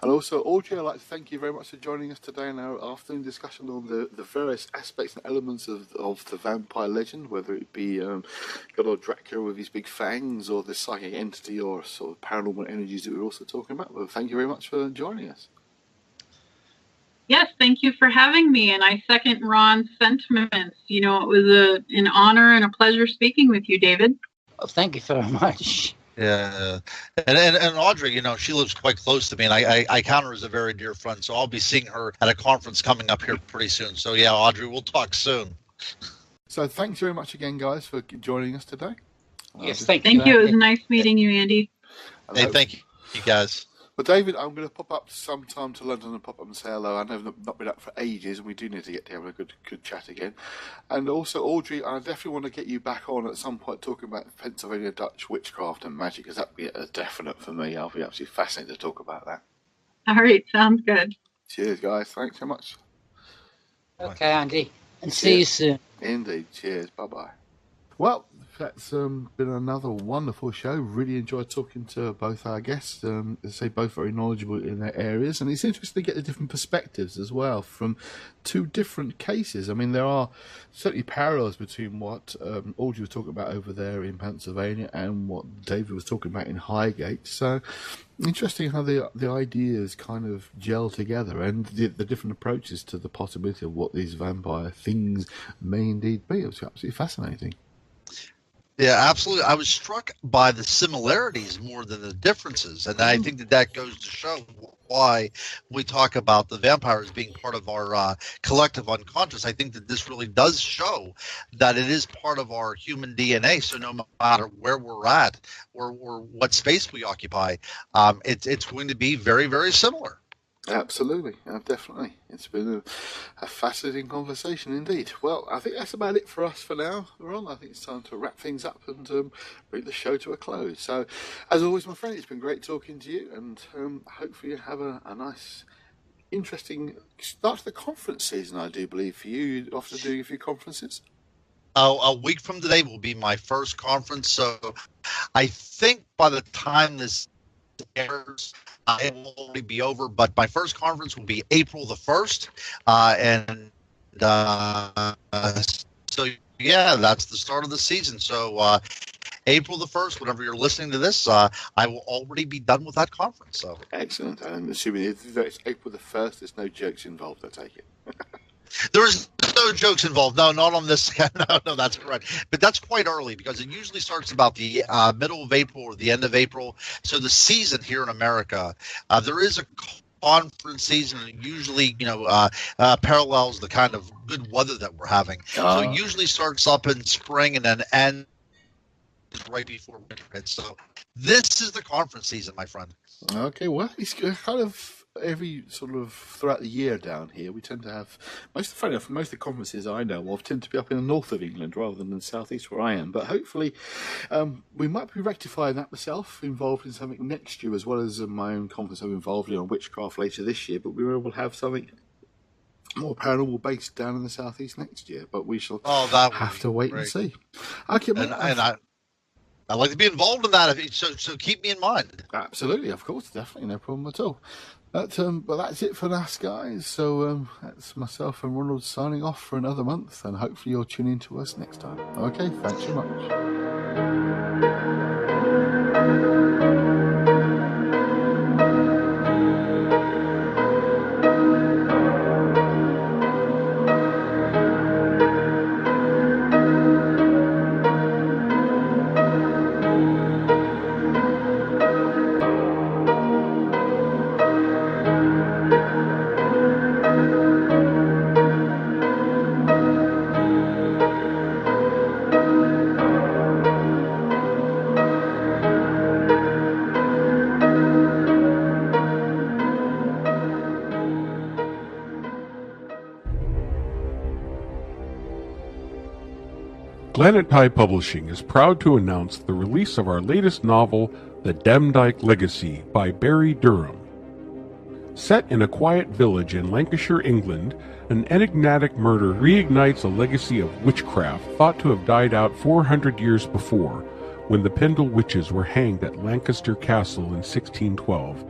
And also, Audrey, I'd like to thank you very much for joining us today in our afternoon discussion on the various aspects and elements of the vampire legend, whether it be good old Dracula with his big fangs, or the psychic entity, or sort of paranormal energies that we're also talking about. Well, thank you very much for joining us. Yes, thank you for having me, and I second Ron's sentiments. It was an honor and a pleasure speaking with you, David. Oh, thank you very much. Yeah, and Audrey, she lives quite close to me, and I count her as a very dear friend. So I'll be seeing her at a conference coming up here pretty soon. So yeah, Audrey, we'll talk soon. So thanks very much again, guys, for joining us today. Yes, thank you. It was nice meeting you, Andy. Hey, thank you guys. But David, I'm going to pop up sometime to London and pop up and say hello. I know I've not been up for ages, and we do need to get to have a good chat again. And also, Audrey, I definitely want to get you back on at some point talking about Pennsylvania Dutch witchcraft and magic, because that'd be a definite for me. I'll be absolutely fascinated to talk about that. All right, sounds good. Cheers, guys. Thanks so much. Okay, Andy. And see you soon. Indeed. Cheers. Bye-bye. Well, that's been another wonderful show. Really enjoyed talking to both our guests. As I say, both very knowledgeable in their areas, and it's interesting to get the different perspectives as well from two different cases. I mean, there are certainly parallels between what Audrey was talking about over there in Pennsylvania and what David was talking about in Highgate. So interesting how the ideas kind of gel together, and the different approaches to the possibility of what these vampire things may indeed be. It was absolutely fascinating. Yeah, absolutely. I was struck by the similarities more than the differences, and I think that goes to show why we talk about the vampires being part of our collective unconscious. I think that this really does show that it is part of our human DNA. So no matter where we're at or what space we occupy, it's going to be very, very similar. Absolutely, definitely. It's been a fascinating conversation indeed. Well, I think that's about it for us for now, Ron. I think it's time to wrap things up and bring the show to a close. So, as always, my friend, it's been great talking to you, and hopefully you have a nice, interesting start to the conference season, I do believe, for you. You're off to doing a few conferences? A week from today will be my first conference, so I think by the time this airs, it will already be over, but my first conference will be April the 1st. So, yeah, that's the start of the season. So April the 1st, whenever you're listening to this, I will already be done with that conference. So excellent. And I'm assuming if it's April the 1st, there's no jokes involved, I take it. There's no jokes involved. No, not on this. No, that's correct. But that's quite early because it usually starts about the middle of April or the end of April. So the season here in America, there is a conference season, and usually, parallels the kind of good weather that we're having. So it usually starts up in spring and then ends right before winter hits. So this is the conference season, my friend. Okay, well, it's kind of every sort of throughout the year down here, we tend to have most of the conferences I know of tend to be up in the north of England rather than in the southeast where I am. But hopefully, we might be rectifying that myself, involved in something next year, as well as my own conference I'm involved in on witchcraft later this year. But we were able to have something more paranormal based down in the southeast next year. But we shall have to wait and see. Okay, I'd like to be involved in that, so keep me in mind. Absolutely, of course, definitely, no problem at all. But that's it for us, guys. So that's myself and Ronald signing off for another month, and hopefully you'll tune in to us next time. Okay, thanks so much. Planet Pie Publishing is proud to announce the release of our latest novel, The Demdike Legacy by Barry Durham. Set in a quiet village in Lancashire, England, an enigmatic murder reignites a legacy of witchcraft thought to have died out 400 years before, when the Pendle witches were hanged at Lancaster Castle in 1612.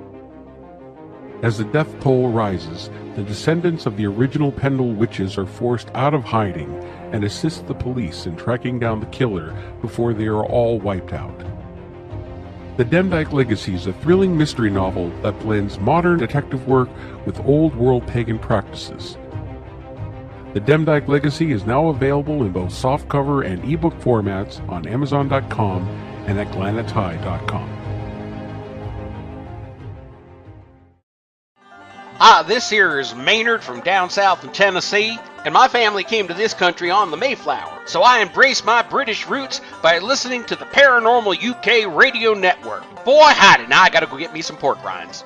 As the death toll rises, the descendants of the original Pendle witches are forced out of hiding and assist the police in tracking down the killer before they are all wiped out. The Demdike Legacy is a thrilling mystery novel that blends modern detective work with old-world pagan practices. The Demdike Legacy is now available in both softcover and ebook formats on Amazon.com and atlantathigh.com. This here is Maynard from down south in Tennessee, and my family came to this country on the Mayflower, so I embraced my British roots by listening to the Paranormal UK radio network. Boy, howdy, now I gotta go get me some pork rinds.